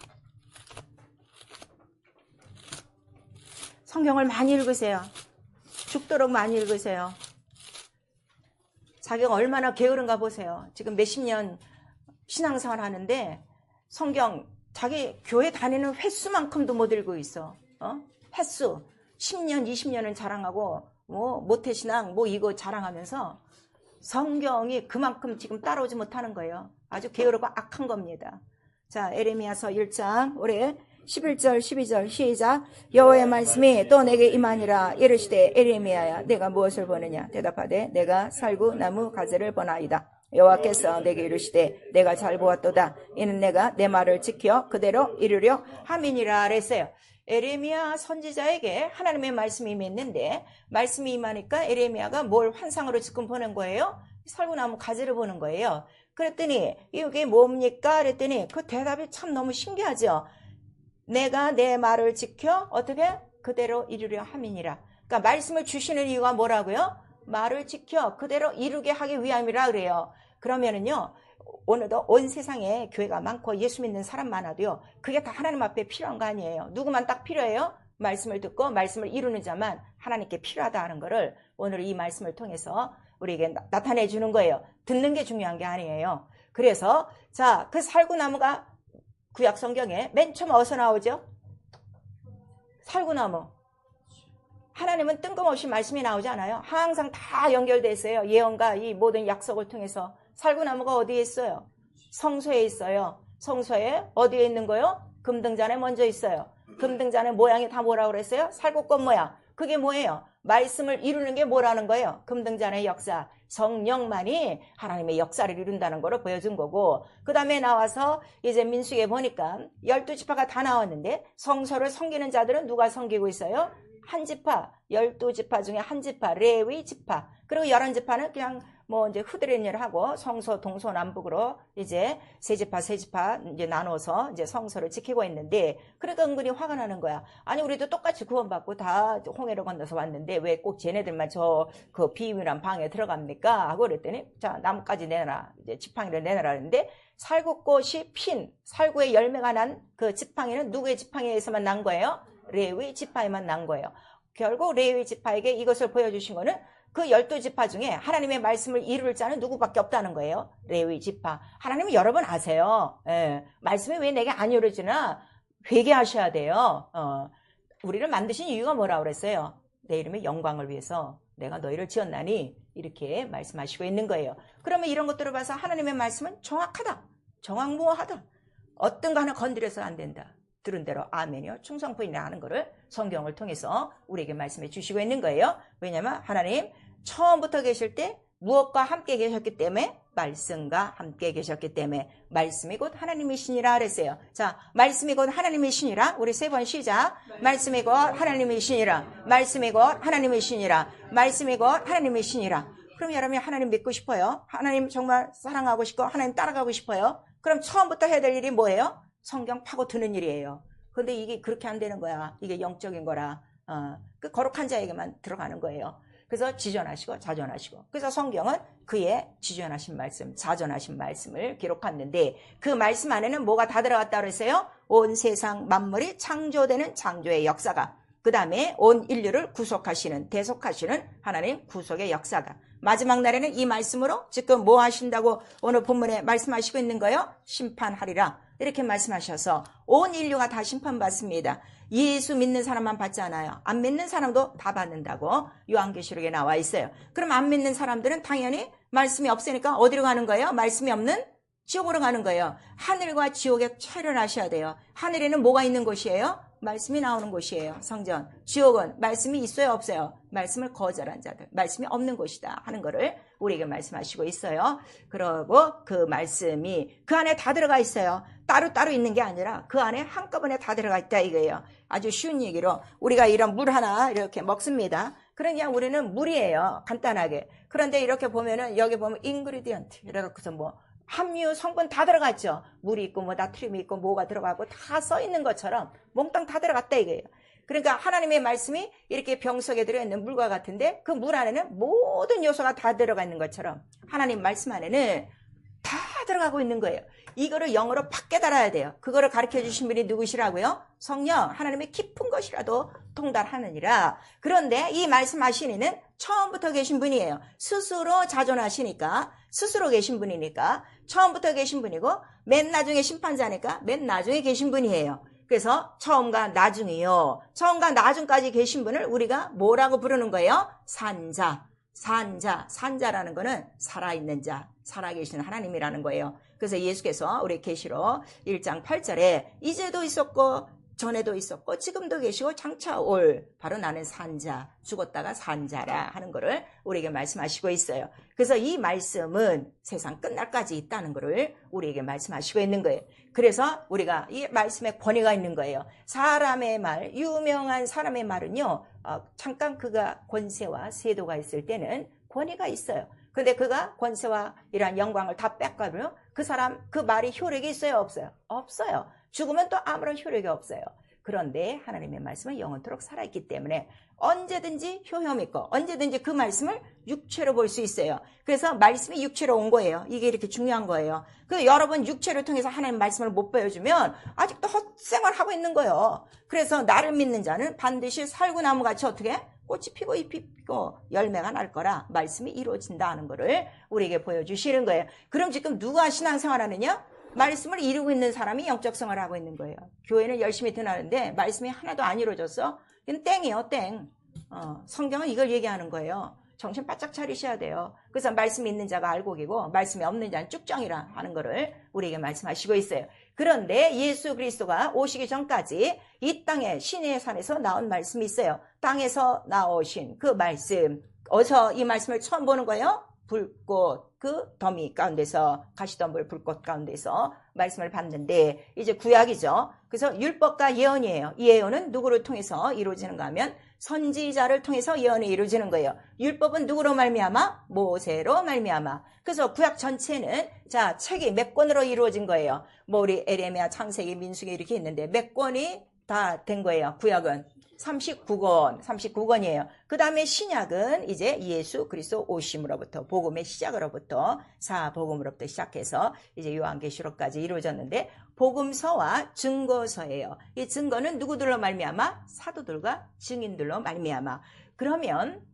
성경을 많이 읽으세요. 죽도록 많이 읽으세요. 자기가 얼마나 게으른가 보세요. 지금 몇십 년 신앙생활 하는데 성경 자기 교회 다니는 횟수만큼도 못 읽고 있어. 횟수 10년 20년은 자랑하고 뭐 모태신앙 뭐 이거 자랑하면서 성경이 그만큼 지금 따라오지 못하는 거예요. 아주 게으르고 악한 겁니다. 자, 에레미야서 1장 우리 11절 12절 시작. 여호와의 말씀이 또 내게 임하니라. 이르시되 에레미야야 내가 무엇을 보느냐. 대답하되 내가 살구나무 가지를 보나이다. 여호와께서 내게 이르시되 내가 잘 보았도다. 이는 내가 내 말을 지켜 그대로 이루려 함이니라 그랬어요. 에레미야 선지자에게 하나님의 말씀이 임했는데 말씀이 임하니까 에레미야가 뭘 환상으로 지금 보는 거예요? 살구나무 가지를 보는 거예요. 그랬더니 이게 뭡니까? 그랬더니 그 대답이 참 너무 신기하죠. 내가 내 말을 지켜 어떻게? 그대로 이루려 함이니라. 그러니까 말씀을 주시는 이유가 뭐라고요? 말을 지켜 그대로 이루게 하기 위함이라 그래요. 그러면은요 오늘도 온 세상에 교회가 많고 예수 믿는 사람 많아도요 그게 다 하나님 앞에 필요한 거 아니에요. 누구만 딱 필요해요? 말씀을 듣고 말씀을 이루는 자만 하나님께 필요하다 하는 거를 오늘 이 말씀을 통해서 우리에게 나타내 주는 거예요. 듣는 게 중요한 게 아니에요. 그래서 자, 그 살구나무가 구약 성경에 맨 처음 어디서 나오죠? 살구나무. 하나님은 뜬금없이 말씀이 나오지 않아요. 항상 다 연결되어 있어요. 예언과 이 모든 약속을 통해서. 살구나무가 어디에 있어요? 성소에 있어요. 성소에 어디에 있는 거요? 금등잔에 먼저 있어요. 금등잔의 모양이 다 뭐라고 그랬어요? 살구꽃 모양. 그게 뭐예요? 말씀을 이루는 게 뭐라는 거예요? 금등잔의 역사. 성령만이 하나님의 역사를 이룬다는 거를 보여준 거고, 그 다음에 나와서 이제 민수기에 보니까 12지파가 다 나왔는데 성소를 섬기는 자들은 누가 섬기고 있어요? 한 지파, 12지파 중에 한 지파, 레위 지파. 그리고 11지파는 그냥 뭐 이제 후드렛 일을 하고 성소 동서남북으로 이제 세 지파 이제 나눠서 이제 성소를 지키고 있는데, 그래도 은근히 화가 나는 거야. 아니 우리도 똑같이 구원받고 다 홍해를 건너서 왔는데 왜 꼭 쟤네들만 저 그 비밀한 방에 들어갑니까? 하고 그랬더니 자, 나뭇가지 내놔라, 이제 지팡이를 내놔라 했는데, 살구꽃이 핀 살구의 열매가 난 그 지팡이는 누구의 지팡이에서만 난 거예요? 레위 지파에만 난 거예요. 결국 레위 지파에게 이것을 보여주신 거는 그 12지파 중에 하나님의 말씀을 이룰 자는 누구밖에 없다는 거예요. 레위 지파. 하나님은 여러분 아세요. 예. 말씀이 왜 내게 안 이루어지나 회개하셔야 돼요. 우리를 만드신 이유가 뭐라고 그랬어요? 내 이름의 영광을 위해서 내가 너희를 지었나니, 이렇게 말씀하시고 있는 거예요. 그러면 이런 것들을 봐서 하나님의 말씀은 정확하다, 정확무어하다, 어떤 거 하나 건드려서 안 된다. 들은 대로 아멘이요, 충성부인이라 하는 거를 성경을 통해서 우리에게 말씀해 주시고 있는 거예요. 왜냐하면 하나님 처음부터 계실 때 무엇과 함께 계셨기 때문에, 말씀과 함께 계셨기 때문에, 말씀이 곧 하나님이시니라 그랬어요. 자, 말씀이 곧 하나님이시니라. 우리 세 번 시작. 말씀이 곧 하나님이시니라. 말씀이 곧 하나님이시니라. 말씀이 곧 하나님이시니라. 그럼 여러분이 하나님 믿고 싶어요? 하나님 정말 사랑하고 싶고 하나님 따라가고 싶어요? 그럼 처음부터 해야 될 일이 뭐예요? 성경 파고 드는 일이에요. 근데 이게 그렇게 안 되는 거야. 이게 영적인 거라. 그 거룩한 자에게만 들어가는 거예요. 그래서 지존하시고 자존하시고. 그래서 성경은 그의 지존하신 말씀, 자존하신 말씀을 기록했는데, 그 말씀 안에는 뭐가 다 들어갔다 그랬어요? 온 세상 만물이 창조되는 창조의 역사가, 그 다음에 온 인류를 구속하시는, 대속하시는 하나님 구속의 역사가, 마지막 날에는 이 말씀으로 지금 뭐 하신다고 오늘 본문에 말씀하시고 있는 거예요? 심판하리라, 이렇게 말씀하셔서 온 인류가 다 심판받습니다. 예수 믿는 사람만 받지 않아요. 안 믿는 사람도 다 받는다고 요한계시록에 나와 있어요. 그럼 안 믿는 사람들은 당연히 말씀이 없으니까 어디로 가는 거예요? 말씀이 없는 지옥으로 가는 거예요. 하늘과 지옥에 차이를 하셔야 돼요. 하늘에는 뭐가 있는 곳이에요? 말씀이 나오는 곳이에요. 성전. 지옥은 말씀이 있어요, 없어요? 말씀을 거절한 자들, 말씀이 없는 곳이다 하는 거를 우리에게 말씀하시고 있어요. 그러고 그 말씀이 그 안에 다 들어가 있어요. 따로따로 있는 게 아니라 그 안에 한꺼번에 다 들어가 있다 이거예요. 아주 쉬운 얘기로, 우리가 이런 물 하나 이렇게 먹습니다. 그러니까 우리는 물이에요, 간단하게. 그런데 이렇게 보면은 여기 보면 인그리디언트 이래서 뭐 함유 성분 다 들어갔죠. 물이 있고 뭐 나트륨이 있고 뭐가 들어가고 다 써 있는 것처럼 몽땅 다 들어갔다 이거예요. 그러니까 하나님의 말씀이 이렇게 병석에 들어있는 물과 같은데, 그 물 안에는 모든 요소가 다 들어가 있는 것처럼 하나님 말씀 안에는 다 들어가고 있는 거예요. 이거를 영어로 팍 깨달아야 돼요. 그거를 가르쳐 주신 분이 누구시라고요? 성령, 하나님의 깊은 것이라도 통달하느니라. 그런데 이 말씀하신 이는 처음부터 계신 분이에요. 스스로 자존하시니까, 스스로 계신 분이니까 처음부터 계신 분이고, 맨 나중에 심판자니까 맨 나중에 계신 분이에요. 그래서 처음과 나중이요, 처음과 나중까지 계신 분을 우리가 뭐라고 부르는 거예요? 산자. 산자라는 거는 살아있는 자, 살아계신 하나님이라는 거예요. 그래서 예수께서 우리 계시록 1장 8절에 이제도 있었고 전에도 있었고 지금도 계시고 장차 올 바로 나는 산자, 죽었다가 산자라 하는 거를 우리에게 말씀하시고 있어요. 그래서 이 말씀은 세상 끝날까지 있다는 거를 우리에게 말씀하시고 있는 거예요. 그래서 우리가 이 말씀에 권위가 있는 거예요. 사람의 말, 유명한 사람의 말은요, 잠깐 그가 권세와 세도가 있을 때는 권위가 있어요. 근데 그가 권세와 이러한 영광을 다 뺏가면 그 사람, 그 말이 효력이 있어요, 없어요? 없어요. 죽으면 또 아무런 효력이 없어요. 그런데 하나님의 말씀은 영원토록 살아있기 때문에 언제든지 효험 있고 언제든지 그 말씀을 육체로 볼 수 있어요. 그래서 말씀이 육체로 온 거예요. 이게 이렇게 중요한 거예요. 그 여러분 육체를 통해서 하나님 말씀을 못 보여주면 아직도 헛생활하고 있는 거예요. 그래서 나를 믿는 자는 반드시 살구나무같이 어떻게? 꽃이 피고 잎이 피고 열매가 날 거라 말씀이 이루어진다 하는 거를 우리에게 보여주시는 거예요. 그럼 지금 누가 신앙생활하느냐? 말씀을 이루고 있는 사람이 영적 생활을 하고 있는 거예요. 교회는 열심히 드나는데 말씀이 하나도 안 이루어졌어? 이건 땡이에요, 땡. 성경은 이걸 얘기하는 거예요. 정신 바짝 차리셔야 돼요. 그래서 말씀이 있는 자가 알곡이고 말씀이 없는 자는 쭉정이라 하는 거를 우리에게 말씀하시고 있어요. 그런데 예수 그리스도가 오시기 전까지 이 땅에 시내의 산에서 나온 말씀이 있어요. 땅에서 나오신 그 말씀. 어디서 이 말씀을 처음 보는 거예요? 불꽃 그 더미 가운데서 가시덤불 불꽃 가운데서 말씀을 받는데 이제 구약이죠. 그래서 율법과 예언이에요. 이 예언은 누구를 통해서 이루어지는가 하면 선지자를 통해서 예언이 이루어지는 거예요. 율법은 누구로 말미암아? 모세로 말미암아. 그래서 구약 전체는 자 책이 몇 권으로 이루어진 거예요. 뭐 우리 에레미야, 창세기, 민수기 이렇게 있는데 몇 권이 다 된 거예요. 구약은 39권이에요. 그 다음에 신약은 이제 예수 그리스도 오심으로부터 복음의 시작으로부터 사복음으로부터 시작해서 이제 요한계시록까지 이루어졌는데 복음서와 증거서예요. 이 증거는 누구들로 말미암아? 사도들과 증인들로 말미암아. 그러면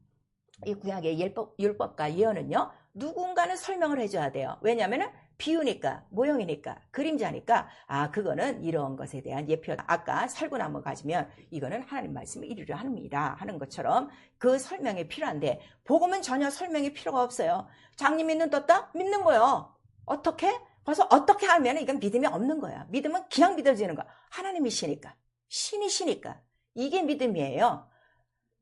이 구약의 율법과 예언은요 누군가는 설명을 해줘야 돼요. 왜냐하면 비유니까 모형이니까 그림자니까 그거는 이런 것에 대한 예표다. 아까 살구나무 가지면 이거는 하나님 말씀을 이루려 합니다 하는 것처럼 그 설명이 필요한데 복음은 전혀 설명이 필요가 없어요. 장님이 눈 떴다? 믿는 거예요. 어떻게? 벌써 어떻게 하면 이건 믿음이 없는 거야. 믿음은 그냥 믿어지는 거야. 하나님이시니까 신이시니까 이게 믿음이에요.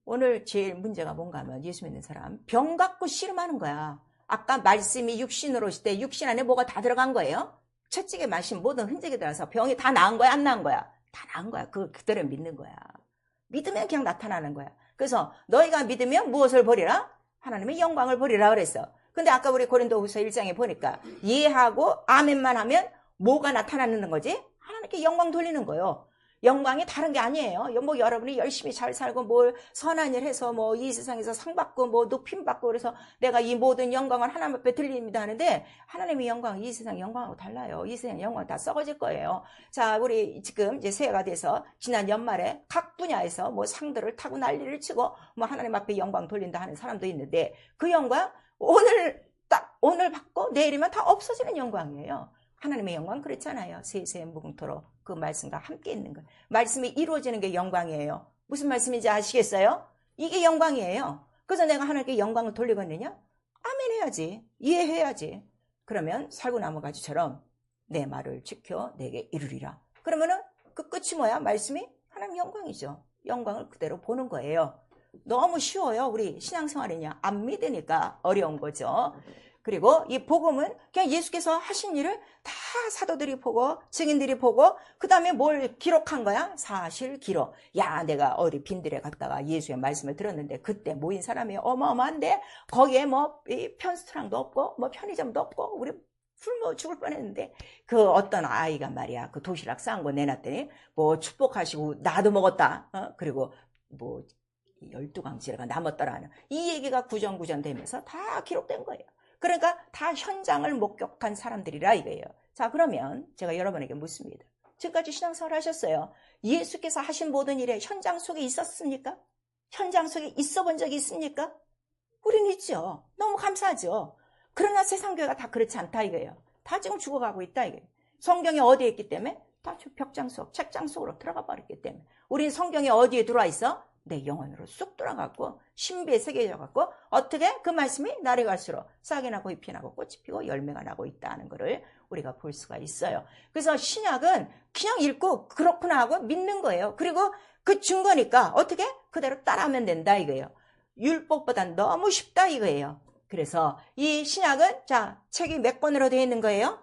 오늘 제일 문제가 뭔가 하면 예수 믿는 사람 병 갖고 씨름하는 거야. 아까 말씀이 육신으로 오실 때 육신 안에 뭐가 다 들어간 거예요. 채찍에 마신 모든 흔적이 들어가서 병이 다 나은 거야 안 나은 거야? 다 나은 거야. 그대로 믿는 거야. 믿으면 그냥 나타나는 거야. 그래서 너희가 믿으면 무엇을 보리라? 하나님의 영광을 보리라 그랬어. 근데 아까 우리 고린도후서 1장에 보니까 이해하고 아멘만 하면 뭐가 나타나는 거지? 하나님께 영광 돌리는 거예요. 영광이 다른 게 아니에요. 뭐 여러분이 열심히 잘 살고 뭘 선한 일 해서 뭐 이 세상에서 상 받고 뭐 높임 받고 그래서 내가 이 모든 영광을 하나님 앞에 드립니다 하는데 하나님의 영광 이 세상 영광하고 달라요. 이 세상 영광 다 썩어질 거예요. 자, 우리 지금 이제 새해가 돼서 지난 연말에 각 분야에서 뭐 상들을 타고 난리를 치고 뭐 하나님 앞에 영광 돌린다 하는 사람도 있는데 그 영광 오늘 받고 내일이면 다 없어지는 영광이에요. 하나님의 영광 그렇잖아요. 세세 무궁토로 그 말씀과 함께 있는 거예요. 말씀이 이루어지는 게 영광이에요. 무슨 말씀인지 아시겠어요? 이게 영광이에요. 그래서 내가 하나님께 영광을 돌리겠느냐? 아멘 해야지. 이해해야지. 그러면 살구나무 가지처럼 내 말을 지켜 내게 이루리라. 그러면은 그 끝이 뭐야? 말씀이 하나님 영광이죠. 영광을 그대로 보는 거예요. 너무 쉬워요. 우리 신앙생활이냐? 안 믿으니까 어려운 거죠. 그리고 이 복음은 그냥 예수께서 하신 일을 다 사도들이 보고 증인들이 보고 그 다음에 뭘 기록한 거야? 사실 기록. 야, 내가 어디 빈들에 갔다가 예수의 말씀을 들었는데 그때 모인 사람이 어마어마한데 거기에 뭐 편스트랑도 없고 뭐 편의점도 없고 우리 굶어 죽을 뻔했는데 그 어떤 아이가 말이야 그 도시락 싸운 거 내놨더니 뭐 축복하시고 나도 먹었다. 그리고 뭐 12강지가 남았더라는 이 얘기가 구전구전 되면서 다 기록된 거예요. 그러니까 다 현장을 목격한 사람들이라 이거예요. 자, 그러면 제가 여러분에게 묻습니다. 지금까지 신앙생활 하셨어요. 예수께서 하신 모든 일에 현장 속에 있었습니까? 현장 속에 있어 본 적이 있습니까? 우리는 있죠. 너무 감사하죠. 그러나 세상 교회가 다 그렇지 않다 이거예요. 다 지금 죽어가고 있다 이거예요. 성경이 어디에 있기 때문에? 다 벽장 속, 책장 속으로 들어가 버렸기 때문에. 우리는 성경이 어디에 들어와 있어? 내 영혼으로 쑥 들어가고 신비에 새겨져갖고 어떻게 그 말씀이 날이 갈수록 싹이 나고 잎이 나고 꽃이 피고 열매가 나고 있다는 것을 우리가 볼 수가 있어요. 그래서 신약은 그냥 읽고 그렇구나 하고 믿는 거예요. 그리고 그 증거니까 어떻게 그대로 따라하면 된다 이거예요. 율법보단 너무 쉽다 이거예요. 그래서 이 신약은 자 책이 몇 권으로 되어 있는 거예요?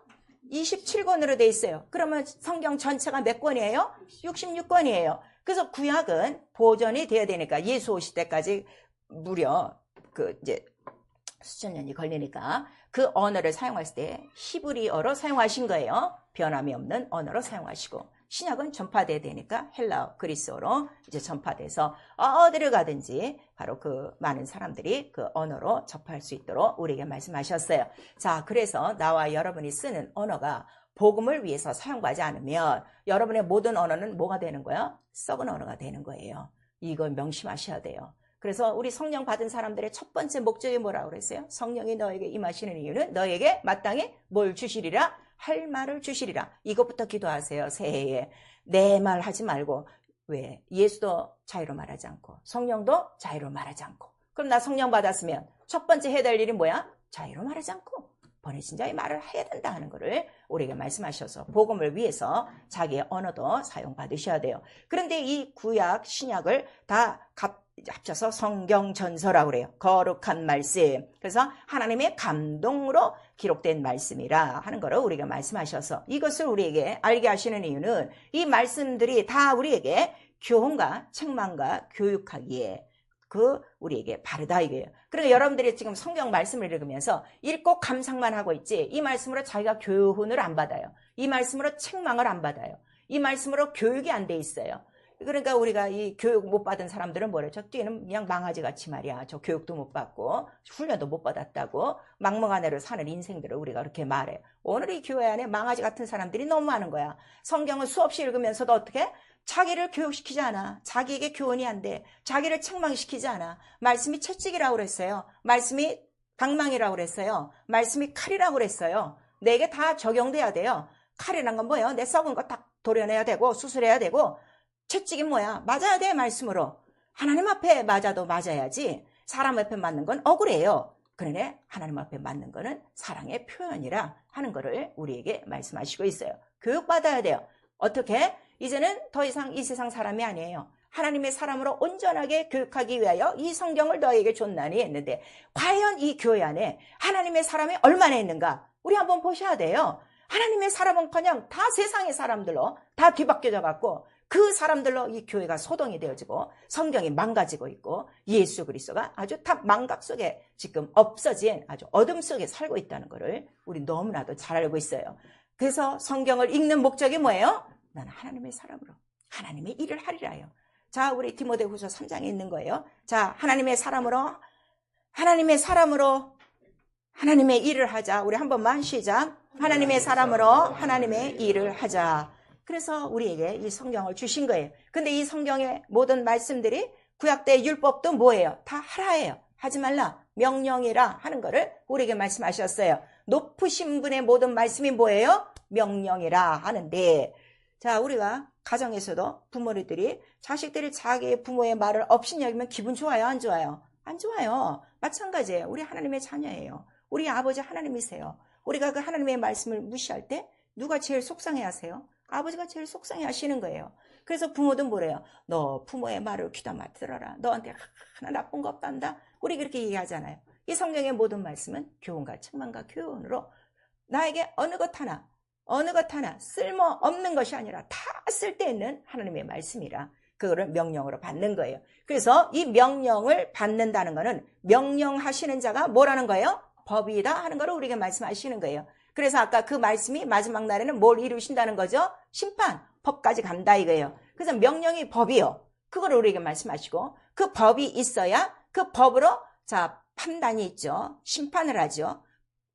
27권으로 되어 있어요. 그러면 성경 전체가 몇 권이에요? 66권이에요. 그래서 구약은 보존이 돼야 되니까 예수 오실 때까지 무려 이제 수천 년이 걸리니까 그 언어를 사용했을 때 히브리어로 사용하신 거예요. 변함이 없는 언어로 사용하시고 신약은 전파돼야 되니까 헬라어, 그리스어로 이제 전파돼서 어디를 가든지 바로 그 많은 사람들이 그 언어로 접할 수 있도록 우리에게 말씀하셨어요. 자, 그래서 나와 여러분이 쓰는 언어가 복음을 위해서 사용하지 않으면 여러분의 모든 언어는 뭐가 되는 거야? 썩은 언어가 되는 거예요. 이걸 명심하셔야 돼요. 그래서 우리 성령 받은 사람들의 첫 번째 목적이 뭐라고 그랬어요? 성령이 너에게 임하시는 이유는 너에게 마땅히 뭘 주시리라? 할 말을 주시리라. 이것부터 기도하세요. 새해에. 내 말 하지 말고. 왜? 예수도 자유로 말하지 않고 성령도 자유로 말하지 않고. 그럼 나 성령 받았으면 첫 번째 해야 될 일이 뭐야? 자유로 말하지 않고 보내신 자의 말을 해야 된다 하는 것을 우리에게 말씀하셔서 복음을 위해서 자기의 언어도 사용받으셔야 돼요. 그런데 이 구약, 신약을 다 합쳐서 성경전서라고 그래요. 거룩한 말씀. 그래서 하나님의 감동으로 기록된 말씀이라 하는 거를 우리가 말씀하셔서 이것을 우리에게 알게 하시는 이유는 이 말씀들이 다 우리에게 교훈과 책망과 교육하기에 우리에게 바르다 이거예요. 그러니까 여러분들이 지금 성경 말씀을 읽으면서 읽고 감상만 하고 있지 이 말씀으로 자기가 교훈을 안 받아요. 이 말씀으로 책망을 안 받아요. 이 말씀으로 교육이 안 돼 있어요. 그러니까 우리가 이 교육 못 받은 사람들은 뭐래? 저 뒤에는 그냥 망아지 같이 말이야. 저 교육도 못 받고 훈련도 못 받았다고 막무가내로 사는 인생들을 우리가 그렇게 말해요. 오늘 이 교회 안에 망아지 같은 사람들이 너무 많은 거야. 성경을 수없이 읽으면서도 어떻게? 자기를 교육시키지 않아. 자기에게 교훈이 안 돼. 자기를 책망시키지 않아. 말씀이 채찍이라고 그랬어요. 말씀이 방망이라고 그랬어요. 말씀이 칼이라고 그랬어요. 내게 다 적용돼야 돼요. 칼이란 건 뭐예요? 내 썩은 거 딱 도려내야 되고 수술해야 되고 채찍이 뭐야? 맞아야 돼 말씀으로. 하나님 앞에 맞아도 맞아야지 사람 앞에 맞는 건 억울해요. 그러네 하나님 앞에 맞는 거는 사랑의 표현이라 하는 거를 우리에게 말씀하시고 있어요. 교육받아야 돼요. 어떻게? 이제는 더 이상 이 세상 사람이 아니에요. 하나님의 사람으로 온전하게 교육하기 위하여 이 성경을 너에게 줬나니 했는데 과연 이 교회 안에 하나님의 사람이 얼마나 있는가? 우리 한번 보셔야 돼요. 하나님의 사람은 그냥 다 세상의 사람들로 다 뒤바뀌어져 갖고 그 사람들로 이 교회가 소동이 되어지고 성경이 망가지고 있고 예수 그리스도가 아주 다 망각 속에 지금 없어진 아주 어둠 속에 살고 있다는 것을 우리 너무나도 잘 알고 있어요. 그래서 성경을 읽는 목적이 뭐예요? 나는 하나님의 사람으로 하나님의 일을 하리라요. 자, 우리 디모데후서 3장에 있는 거예요. 자, 하나님의 사람으로 하나님의 일을 하자. 우리 한 번만 시작. 하나님의 사람으로 하나님의 일을 하자. 그래서 우리에게 이 성경을 주신 거예요. 근데 이 성경의 모든 말씀들이 구약 때 율법도 뭐예요? 다 하라예요. 하지 말라. 명령이라 하는 거를 우리에게 말씀하셨어요. 높으신 분의 모든 말씀이 뭐예요? 명령이라 하는데 자, 우리가 가정에서도 부모들이 자식들이 자기 부모의 말을 업신여기면 기분 좋아요? 안 좋아요? 안 좋아요. 마찬가지예요. 우리 하나님의 자녀예요. 우리 아버지 하나님이세요. 우리가 그 하나님의 말씀을 무시할 때 누가 제일 속상해 하세요? 아버지가 제일 속상해 하시는 거예요. 그래서 부모도 뭐래요? 너 부모의 말을 귀담아 들어라. 너한테 하나 나쁜 거 없단다. 우리 그렇게 얘기하잖아요. 이 성경의 모든 말씀은 교훈과 책망과 교훈으로 나에게 어느 것 하나 쓸모없는 것이 아니라 다 쓸데있는 하나님의 말씀이라 그거를 명령으로 받는 거예요. 그래서 이 명령을 받는다는 거는 명령하시는 자가 뭐라는 거예요? 법이다 하는 거를 우리에게 말씀하시는 거예요. 그래서 아까 그 말씀이 마지막 날에는 뭘 이루신다는 거죠? 심판, 법까지 간다 이거예요. 그래서 명령이 법이요. 그거를 우리에게 말씀하시고 그 법이 있어야 그 법으로 자 판단이 있죠. 심판을 하죠.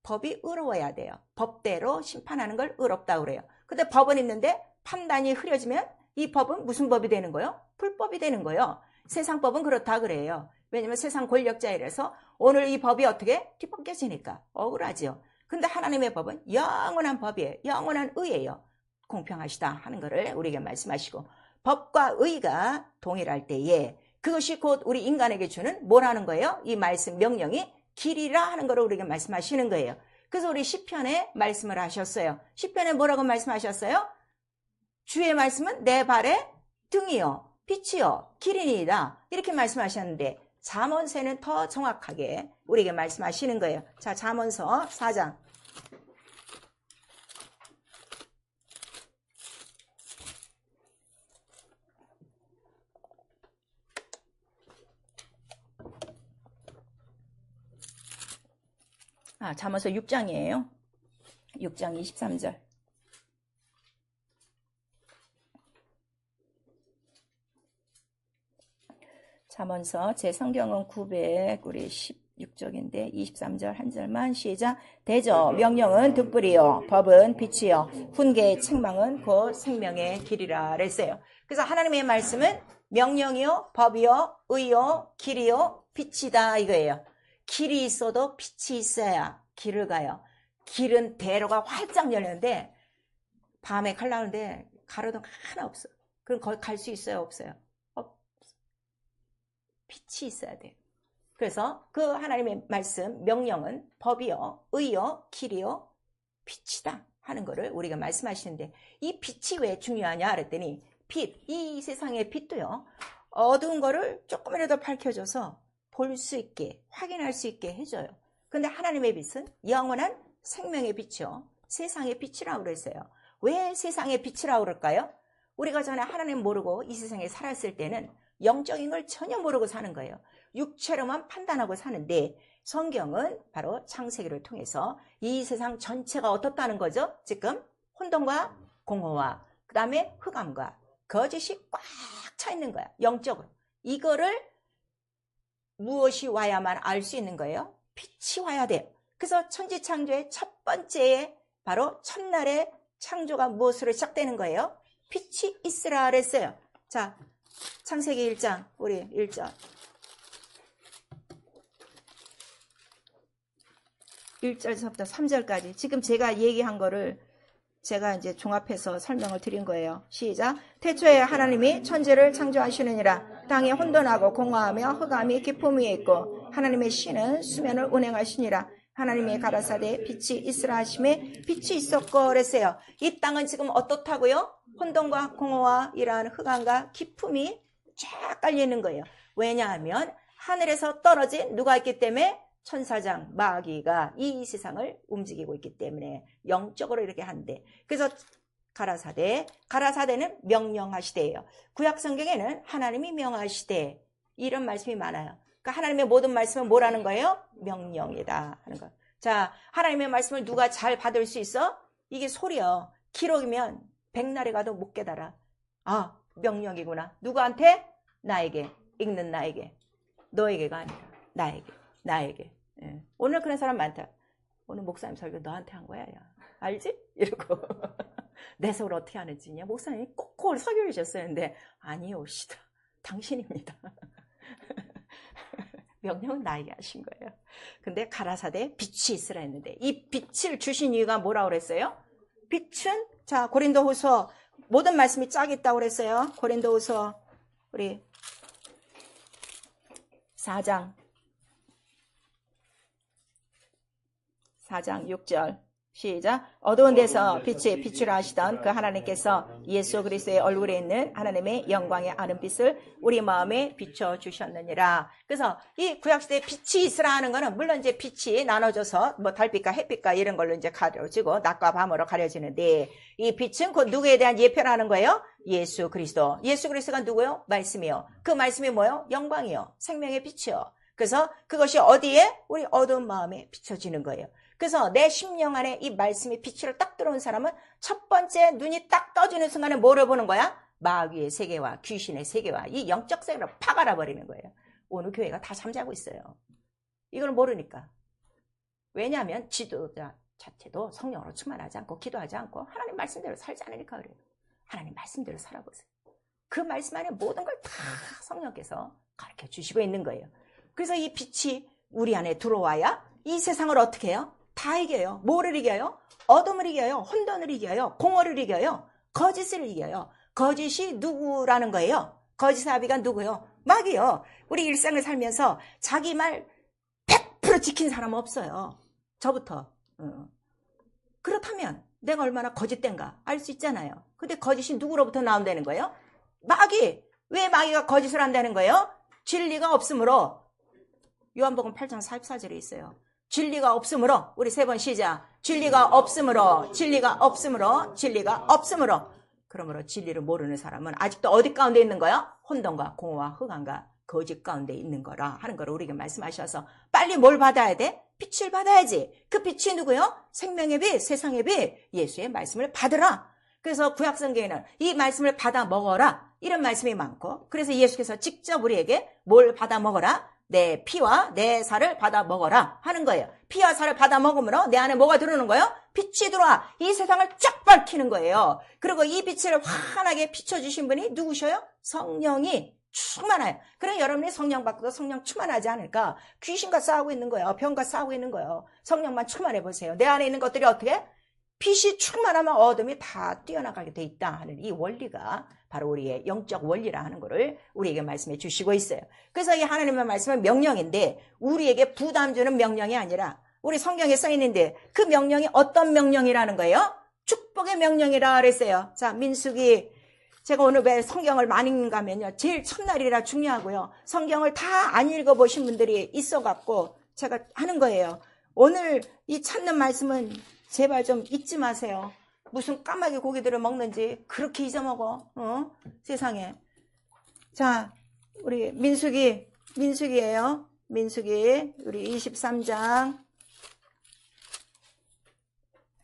법이 의로워야 돼요. 법대로 심판하는 걸 의롭다고 그래요. 근데 법은 있는데 판단이 흐려지면 이 법은 무슨 법이 되는 거예요? 불법이 되는 거예요. 세상 법은 그렇다 그래요. 왜냐면 세상 권력자이라서 오늘 이 법이 어떻게 뒤바뀌어지니까 억울하죠. 근데 하나님의 법은 영원한 법이에요. 영원한 의예요. 공평하시다 하는 것을 우리에게 말씀하시고 법과 의가 동일할 때에 그것이 곧 우리 인간에게 주는 뭐라는 거예요? 이 말씀 명령이 길이라 하는 것을 우리에게 말씀하시는 거예요. 그래서 우리 시편에 말씀을 하셨어요. 시편에 뭐라고 말씀하셨어요? 주의 말씀은 내 발의 등이요 빛이요 길이니이다 이렇게 말씀하셨는데 잠언서는 더 정확하게 우리에게 말씀하시는 거예요. 자, 잠언서 4장 잠언서 6장이에요. 6장 23절. 잠언서 제 성경은 916쪽인데 23절 한 절만 시작. 대저 명령은 등불이요 법은 빛이요 훈계의 책망은 곧 생명의 길이라 그랬어요. 그래서 하나님의 말씀은 명령이요 법이요 의요 길이요 빛이다 이거예요. 길이 있어도 빛이 있어야 길을 가요. 길은 대로가 활짝 열렸는데 밤에 가려는데 가로등 하나 없어. 그럼 거기 갈 수 있어요 없어요? 빛이 있어야 돼요. 그래서 그 하나님의 말씀 명령은 법이요 의요 길이요 빛이다 하는 거를 우리가 말씀하시는데 이 빛이 왜 중요하냐 그랬더니 빛, 이 세상의 빛도요 어두운 거를 조금이라도 밝혀줘서 볼 수 있게, 확인할 수 있게 해줘요. 근데 하나님의 빛은 영원한 생명의 빛이요, 세상의 빛이라고 그랬어요. 왜 세상의 빛이라고 그럴까요? 우리가 전에 하나님 모르고 이 세상에 살았을 때는 영적인 걸 전혀 모르고 사는 거예요. 육체로만 판단하고 사는데, 성경은 바로 창세기를 통해서 이 세상 전체가 어떻다는 거죠? 지금 혼돈과 공허와 그 다음에 흑암과 거짓이 꽉 차 있는 거야. 영적으로. 이거를 무엇이 와야만 알 수 있는 거예요? 빛이 와야 돼요. 그래서 천지창조의 첫 번째에 바로 첫날의 창조가 무엇으로 시작되는 거예요? 빛이 있으라 그랬어요. 자, 창세기 1장, 우리 1장 1절부터 3절까지 지금 제가 얘기한 거를 제가 이제 종합해서 설명을 드린 거예요. 시작. 태초에 하나님이 천지를 창조하시느니라. 땅이 혼돈하고 공허하며 흑암이 깊음 위에 있고 하나님의 신은 수면을 운행하시니라. 하나님의 가라사대 빛이 있으라 하심에 빛이 있었고 그랬어요. 이 땅은 지금 어떻다고요? 혼돈과 공허와 이러한 흑암과 깊음이 쫙 깔려 있는 거예요. 왜냐하면 하늘에서 떨어진 누가 있기 때문에? 천사장 마귀가 이 세상을 움직이고 있기 때문에 영적으로 이렇게 한대. 그래서 가라사대는 명령하시대예요. 구약 성경에는 하나님이 명하시대, 이런 말씀이 많아요. 그러니까 하나님의 모든 말씀은 뭐라는 거예요? 명령이다 하는 거. 자, 하나님의 말씀을 누가 잘 받을 수 있어? 이게 소리요. 기록이면 백날에 가도 못 깨달아. 아, 명령이구나. 누구한테? 나에게, 읽는 나에게. 너에게가 아니라 나에게. 예. 오늘 그런 사람 많다. 오늘 목사님 설교 너한테 한 거야, 야. 알지? 이러고 내 속을 어떻게 하는지냐. 목사님이 꼭 설교해 주셨어요. 근데 아니오시다. 당신입니다. 명령은 나에게 하신 거예요. 근데 가라사대 빛이 있으라 했는데 이 빛을 주신 이유가 뭐라고 그랬어요? 빛은, 자, 고린도후서 모든 말씀이 쫙 있다고 그랬어요. 고린도후서 우리 4장 6절 시작. 어두운 데서 빛이 비추라 하시던 그 하나님께서 예수 그리스도의 얼굴에 있는 하나님의 영광의 아는 빛을 우리 마음에 비춰주셨느니라. 그래서 이 구약시대에 빛이 있으라 하는 거는 물론 이제 빛이 나눠져서 뭐 달빛과 햇빛과 이런 걸로 이제 가려지고 낮과 밤으로 가려지는데 이 빛은 곧 누구에 대한 예표라는 거예요? 예수 그리스도. 예수 그리스도가 누구요? 말씀이요. 그 말씀이 뭐요? 영광이요. 생명의 빛이요. 그래서 그것이 어디에? 우리 어두운 마음에 비춰지는 거예요. 그래서 내 심령 안에 이 말씀의 빛으로 딱 들어온 사람은 첫 번째 눈이 딱 떠지는 순간에 뭐를 보는 거야? 마귀의 세계와 귀신의 세계와 이 영적 세계를 팍 알아버리는 거예요. 오늘 교회가 다 잠자고 있어요. 이걸 모르니까. 왜냐하면 지도자 자체도 성령으로 충만하지 않고 기도하지 않고 하나님 말씀대로 살지 않으니까 그래요. 하나님 말씀대로 살아보세요. 그 말씀 안에 모든 걸 다 성령께서 가르쳐 주시고 있는 거예요. 그래서 이 빛이 우리 안에 들어와야 이 세상을 어떻게 해요? 다 이겨요. 뭐를 이겨요? 어둠을 이겨요. 혼돈을 이겨요. 공허를 이겨요. 거짓을 이겨요. 거짓이 누구라는 거예요? 거짓의 아비가 누구요? 마귀요. 우리 일상을 살면서 자기 말 100% 지킨 사람은 없어요. 저부터. 그렇다면 내가 얼마나 거짓된가 알 수 있잖아요. 근데 거짓이 누구로부터 나온다는 거예요? 마귀. 왜 마귀가 거짓을 한다는 거예요? 진리가 없으므로. 요한복음 8장 44절에 있어요. 진리가 없으므로. 우리 3번 시작. 진리가 없으므로. 그러므로 진리를 모르는 사람은 아직도 어디 가운데 있는 거야? 혼돈과 공허와 흑암과 거짓 가운데 있는 거라 하는 걸 우리에게 말씀하셔서 빨리 뭘 받아야 돼? 빛을 받아야지. 그 빛이 누구요? 생명의 빛, 세상의 빛, 예수의 말씀을 받으라. 그래서 구약성경에는 이 말씀을 받아 먹어라 이런 말씀이 많고, 그래서 예수께서 직접 우리에게 뭘 받아 먹어라? 내 피와 내 살을 받아 먹어라 하는 거예요. 피와 살을 받아 먹으므로 내 안에 뭐가 들어오는 거예요? 빛이 들어와 이 세상을 쫙 밝히는 거예요. 그리고 이 빛을 환하게 비춰주신 분이 누구셔요? 성령이 충만해요. 그럼 여러분이 성령 받고도 성령 충만하지 않을까? 귀신과 싸우고 있는 거예요. 병과 싸우고 있는 거예요. 성령만 충만해 보세요. 내 안에 있는 것들이 어떻게? 빛이 충만하면 어둠이 다 뛰어나가게 돼 있다 하는 이 원리가 바로 우리의 영적 원리라 하는 것을 우리에게 말씀해 주시고 있어요. 그래서 이 하나님의 말씀은 명령인데 우리에게 부담 주는 명령이 아니라 우리 성경에 써 있는데 그 명령이 어떤 명령이라는 거예요? 축복의 명령이라 그랬어요. 자, 민수기 제가 오늘 왜 성경을 많이 읽는가면요, 제일 첫날이라 중요하고요, 성경을 다 안 읽어보신 분들이 있어갖고 제가 하는 거예요. 오늘 이 찾는 말씀은 제발 좀 잊지 마세요. 무슨 까마귀 고기들을 먹는지 그렇게 잊어먹어, 세상에. 자, 우리 민수기예요. 민수기 우리 23장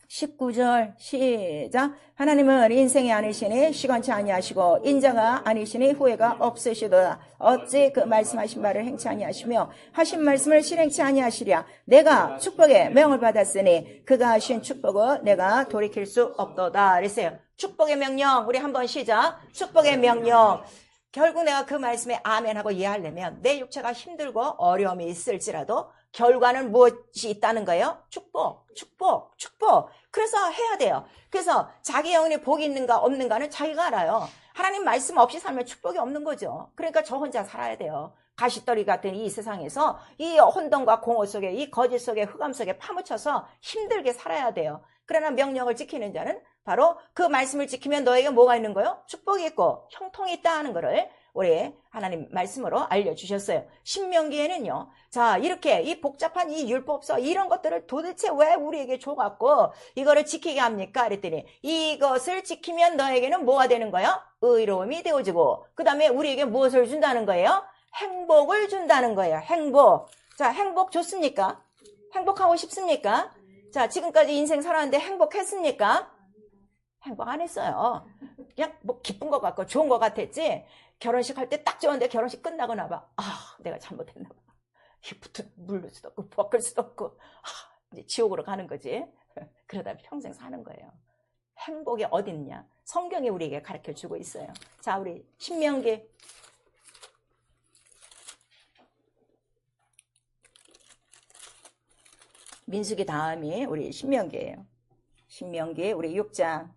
19절 시작. 하나님은 인생이 아니시니 시간치 아니하시고 인자가 아니시니 후회가 없으시도다. 어찌 그 말씀하신 바를 행치 아니하시며 하신 말씀을 실행치 아니하시랴. 내가 축복의 명을 받았으니 그가 하신 축복은 내가 돌이킬 수 없도다 그랬어요. 축복의 명령, 우리 한번 시작. 축복의 명령. 결국 내가 그 말씀에 아멘하고 이해하려면 내 육체가 힘들고 어려움이 있을지라도 결과는 무엇이 있다는 거예요? 축복. 그래서 해야 돼요. 그래서 자기 영혼에 복이 있는가 없는가는 자기가 알아요. 하나님 말씀 없이 살면 축복이 없는 거죠. 그러니까 저 혼자 살아야 돼요. 가시떨이 같은 이 세상에서 이 혼돈과 공허 속에, 이 거짓 속에, 흑암 속에 파묻혀서 힘들게 살아야 돼요. 그러나 명령을 지키는 자는 바로 그 말씀을 지키면 너에게 뭐가 있는 거예요? 축복이 있고 형통이 있다 하는 거를 우리 하나님 말씀으로 알려주셨어요. 신명기에는요, 자, 이렇게 이 복잡한 이 율법서 이런 것들을 도대체 왜 우리에게 줘갖고 이거를 지키게 합니까? 그랬더니 이것을 지키면 너에게는 뭐가 되는 거예요? 의로움이 되어지고, 그 다음에 우리에게 무엇을 준다는 거예요? 행복을 준다는 거예요. 행복. 자, 행복 좋습니까? 행복하고 싶습니까? 자, 지금까지 인생 살았는데 행복했습니까? 행복 안 했어요. 그냥 뭐 기쁜 것 같고 좋은 것 같았지. 결혼식 할 때 딱 좋은데 결혼식 끝나고 나봐. 아, 내가 잘못했나 봐. 이부터 물릴 수도 없고 벗길 수도 없고, 이제 지옥으로 가는 거지. 그러다 평생 사는 거예요. 행복이 어디 있냐? 성경이 우리에게 가르쳐 주고 있어요. 자, 우리 신명기 민수기 다음이 우리 신명기예요. 신명기 우리 6장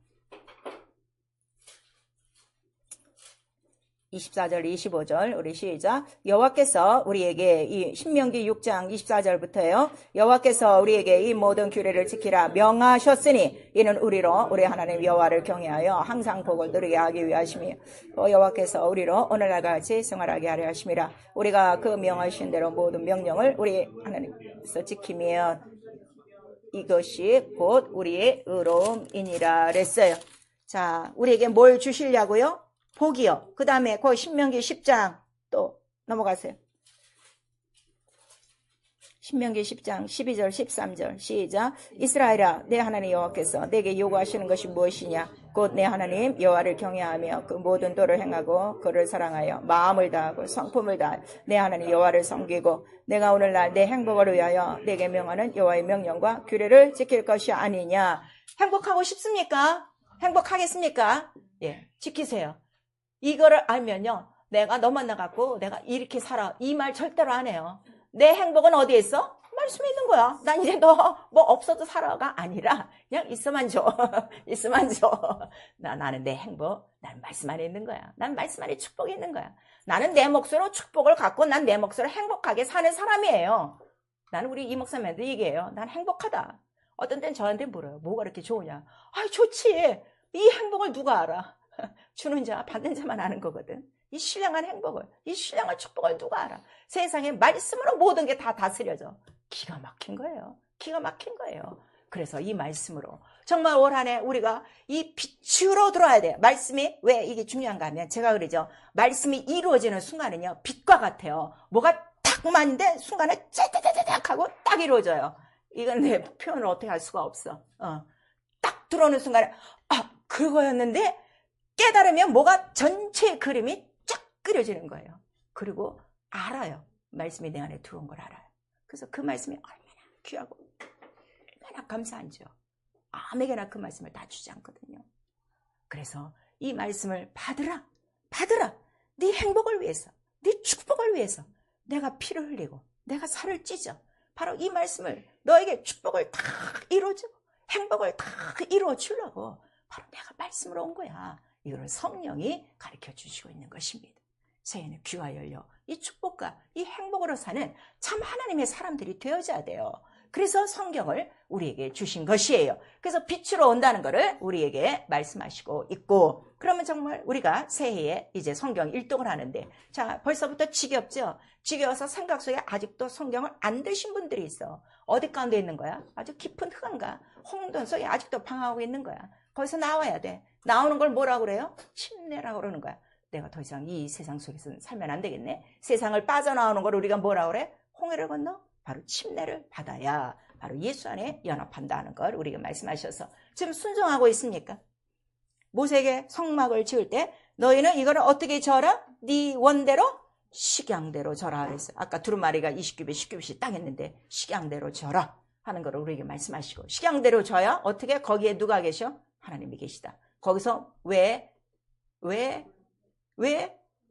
24절 25절 우리 시작. 여호와께서 우리에게 이 신명기 6장 24절부터요. 여호와께서 우리에게 이 모든 규례를 지키라 명하셨으니 이는 우리로 우리 하나님 여호와를 경외하여 항상 복을 누리게 하기 위하심이요. 여호와께서 우리로 오늘날 같이 생활하게 하려 하심이라. 우리가 그 명하신 대로 모든 명령을 우리 하나님께서 지키면 이것이 곧 우리의 의로움이니라 그랬어요. 자, 우리에게 뭘 주시려고요? 복이요. 그 다음에 그 신명기 10장 또 넘어가세요. 신명기 10장 12절 13절 시작. 이스라엘아, 내 하나님 여호와께서 내게 요구하시는 것이 무엇이냐? 곧 내 하나님 여호와를 경외하며 그 모든 도를 행하고 그를 사랑하여 마음을 다하고 성품을 다하여 내 하나님 여호와를 섬기고 내가 오늘날 내 행복을 위하여 내게 명하는 여호와의 명령과 규례를 지킬 것이 아니냐. 행복하고 싶습니까? 행복하겠습니까? 예, 지키세요. 이거를 알면요, 내가 너 만나갖고 내가 이렇게 살아, 이 말 절대로 안 해요. 내 행복은 어디에 있어? 말씀에 있는 거야. 난 이제 너 뭐 없어도 살아가 아니라 그냥 있어만 줘. 있어만 줘. 나는 내 행복, 난 말씀 안에 있는 거야. 난 말씀 안에 축복이 있는 거야. 나는 내 몫으로 축복을 갖고 난 내 몫으로 행복하게 사는 사람이에요. 나는 우리 이 목사님한테 얘기해요. 난 행복하다. 어떤 때는 저한테 물어요. 뭐가 이렇게 좋으냐? 아, 좋지. 이 행복을 누가 알아? 주는 자, 받는 자만 아는 거거든. 이 신령한 행복을, 이 신령한 축복을 누가 알아? 세상에 말씀으로 모든 게 다 다스려져. 기가 막힌 거예요. 기가 막힌 거예요. 그래서 이 말씀으로 정말 올 한 해 우리가 이 빛으로 들어야 돼요. 말씀이 왜 이게 중요한가 하면 제가 그러죠. 말씀이 이루어지는 순간은요, 빛과 같아요. 뭐가 딱 맞는데 순간에 짜자자자작 하고 딱 이루어져요. 이건 내 표현을 어떻게 할 수가 없어. 딱 들어오는 순간에 그거였는데 깨달으면 뭐가 전체 그림이 쫙 그려지는 거예요. 그리고 알아요. 말씀이 내 안에 들어온 걸 알아요. 그래서 그 말씀이 얼마나 귀하고 얼마나 감사한지요. 아무에게나 그 말씀을 다 주지 않거든요. 그래서 이 말씀을 받으라. 네 행복을 위해서, 네 축복을 위해서 내가 피를 흘리고 내가 살을 찢어. 바로 이 말씀을 너에게 축복을 다 이루어주고 행복을 다 이루어 주려고 바로 내가 말씀으로 온 거야. 이거를 성령이 가르쳐 주시고 있는 것입니다. 새해는 귀가 열려 이 축복과 이 행복으로 사는 참 하나님의 사람들이 되어져야 돼요. 그래서 성경을 우리에게 주신 것이에요. 그래서 빛으로 온다는 것을 우리에게 말씀하시고 있고, 그러면 정말 우리가 새해에 이제 성경 일독을 하는데, 자, 벌써부터 지겹죠? 지겨워서 생각 속에 아직도 성경을 안 드신 분들이 있어. 어디 가운데 있는 거야? 아주 깊은 흑암과 홍돈 속에 아직도 방황하고 있는 거야. 거기서 나와야 돼. 나오는 걸 뭐라고 그래요? 침례라고 그러는 거야. 내가 더 이상 이 세상 속에서 살면 안 되겠네. 세상을 빠져나오는 걸 우리가 뭐라고 그래? 홍해를 건너 바로 침례를 받아야 바로 예수 안에 연합한다는 걸 우리가 말씀하셔서 지금 순종하고 있습니까? 모세에게 성막을 지을 때 너희는 이거를 어떻게 져라? 네 원대로 식양대로 져라 그랬어요. 아까 두루마리가 20규빗 10규빗이 딱 했는데 식양대로 져라 하는 걸 우리에게 말씀하시고, 식양대로 져야 어떻게? 거기에 누가 계셔? 하나님이 계시다. 거기서 왜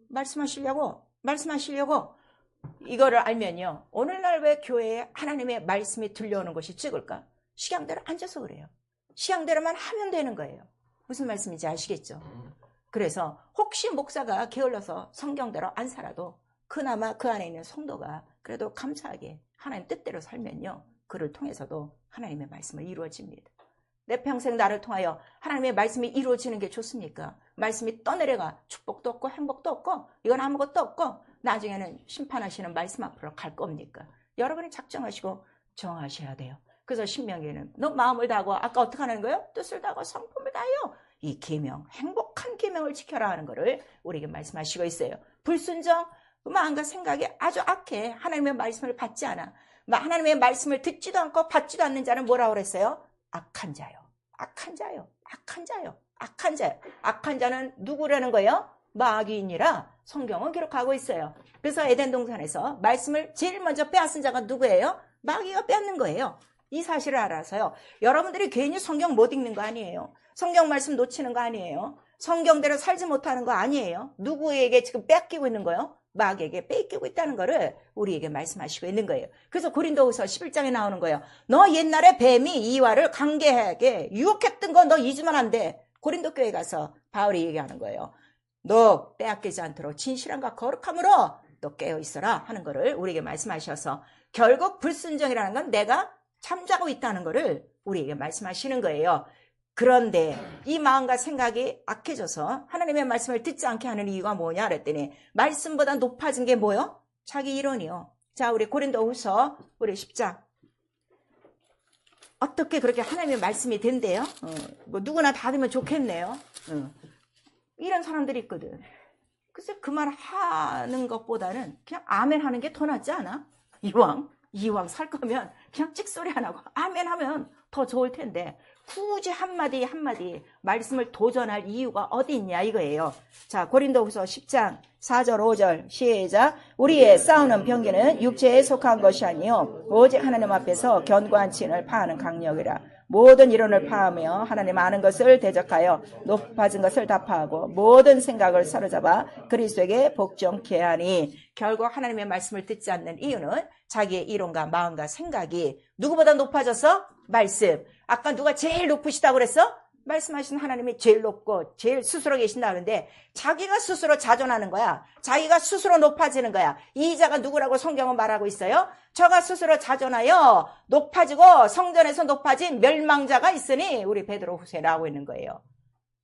말씀하시려고 이거를 알면요, 오늘날 왜 교회에 하나님의 말씀이 들려오는 것이 적을까? 식양대로 앉아서 그래요. 식양대로만 하면 되는 거예요. 무슨 말씀인지 아시겠죠? 그래서 혹시 목사가 게을러서 성경대로 안 살아도 그나마 그 안에 있는 성도가 그래도 감사하게 하나님 뜻대로 살면요, 그를 통해서도 하나님의 말씀을 이루어집니다. 내 평생 나를 통하여 하나님의 말씀이 이루어지는 게 좋습니까? 말씀이 떠내려가 축복도 없고 행복도 없고 이건 아무것도 없고 나중에는 심판하시는 말씀 앞으로 갈 겁니까? 여러분이 작정하시고 정하셔야 돼요. 그래서 신명기에는 너 마음을 다하고, 아까 어떻게 하는 거예요? 뜻을 다하고 성품을 다하여 이 계명, 행복한 계명을 지켜라 하는 거를 우리에게 말씀하시고 있어요. 불순종, 마음과 생각이 아주 악해. 하나님의 말씀을 받지 않아. 하나님의 말씀을 듣지도 않고 받지도 않는 자는 뭐라고 그랬어요? 악한 자요. 악한 자요. 악한 자요. 악한 자요. 악한 자는 누구라는 거예요? 마귀인이라 성경은 기록하고 있어요. 그래서 에덴 동산에서 말씀을 제일 먼저 빼앗은 자가 누구예요? 마귀가 빼앗는 거예요. 이 사실을 알아서요, 여러분들이 괜히 성경 못 읽는 거 아니에요. 성경 말씀 놓치는 거 아니에요. 성경대로 살지 못하는 거 아니에요. 누구에게 지금 뺏기고 있는 거예요? 마귀에게 뺏기고 있다는 거를 우리에게 말씀하시고 있는 거예요. 그래서 고린도후서 11장에 나오는 거예요. 너 옛날에 뱀이 이와를 강계하게 유혹했던 거 너 잊으면 안 돼. 고린도 교회 가서 바울이 얘기하는 거예요. 너 빼앗기지 않도록 진실함과 거룩함으로 너 깨어있어라 하는 거를 우리에게 말씀하셔서, 결국 불순종이라는 건 내가 잠자고 있다는 거를 우리에게 말씀하시는 거예요. 그런데 이 마음과 생각이 악해져서 하나님의 말씀을 듣지 않게 하는 이유가 뭐냐 그랬더니, 말씀보다 높아진 게 뭐요? 자기 이론이요. 자, 우리 고린도후서 우리 10장. 어떻게 그렇게 하나님의 말씀이 된대요? 뭐 누구나 다 되면 좋겠네요. 이런 사람들이 있거든. 글쎄 그 말 하는 것보다는 그냥 아멘 하는 게 더 낫지 않아? 이왕 살 거면 그냥 찍소리 안 하고 아멘 하면 더 좋을 텐데 굳이 한마디 말씀을 도전할 이유가 어디 있냐 이거예요. 자, 고린도후서 10장 4절 5절 시작. 우리의 싸우는 병기는 육체에 속한 것이 아니요 오직 하나님 앞에서 견고한 진을 파하는 강력이라. 모든 이론을 파하며 하나님 아는 것을 대적하여 높아진 것을 다 파하고 모든 생각을 사로잡아 그리스도에게 복종케 하니. 결국 하나님의 말씀을 듣지 않는 이유는 자기의 이론과 마음과 생각이 누구보다 높아져서 말씀. 아까 누가 제일 높으시다고 그랬어? 말씀하신 하나님이 제일 높고 제일 스스로 계신다 그러는데 자기가 스스로 자존하는 거야. 자기가 스스로 높아지는 거야. 이 자가 누구라고 성경은 말하고 있어요? 저가 스스로 자존하여 높아지고 성전에서 높아진 멸망자가 있으니 우리 베드로 후서에 나오고 있는 거예요.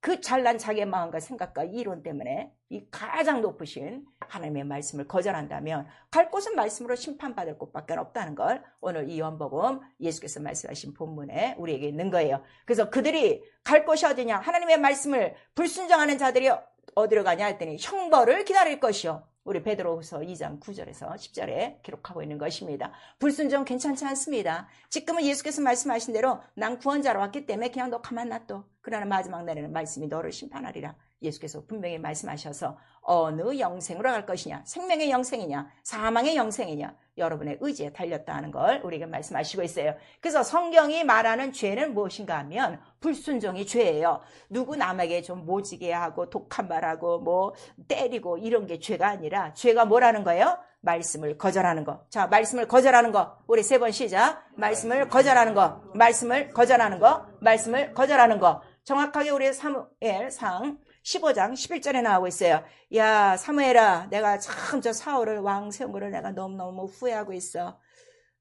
그 잘난 자기의 마음과 생각과 이론 때문에 이 가장 높으신 하나님의 말씀을 거절한다면 갈 곳은 말씀으로 심판받을 곳밖에 없다는 걸 오늘 이 요한복음 예수께서 말씀하신 본문에 우리에게 있는 거예요. 그래서 그들이 갈 곳이 어디냐? 하나님의 말씀을 불순종하는 자들이 어디로 가냐 했더니 형벌을 기다릴 것이요. 우리 베드로후서 2장 9절에서 10절에 기록하고 있는 것입니다. 불순종 괜찮지 않습니다. 지금은 예수께서 말씀하신 대로 난 구원자로 왔기 때문에 그냥 너 가만 놔둬. 그러나 마지막 날에는 말씀이 너를 심판하리라. 예수께서 분명히 말씀하셔서 어느 영생으로 갈 것이냐, 생명의 영생이냐, 사망의 영생이냐, 여러분의 의지에 달렸다 하는 걸 우리에게 말씀하시고 있어요. 그래서 성경이 말하는 죄는 무엇인가 하면 불순종이 죄예요. 누구 남에게 좀 모지게 하고 독한 말하고 뭐 때리고 이런 게 죄가 아니라, 죄가 뭐라는 거예요? 말씀을 거절하는 거. 자, 말씀을 거절하는 거. 우리 3번 시작. 말씀을 거절하는 거. 말씀을 거절하는 거. 말씀을 거절하는 거. 정확하게 우리 사무엘상 15장 11절에 나오고 있어요. 야, 사무엘아, 내가 참 저 사울을 왕 세운 거를 내가 너무너무 후회하고 있어.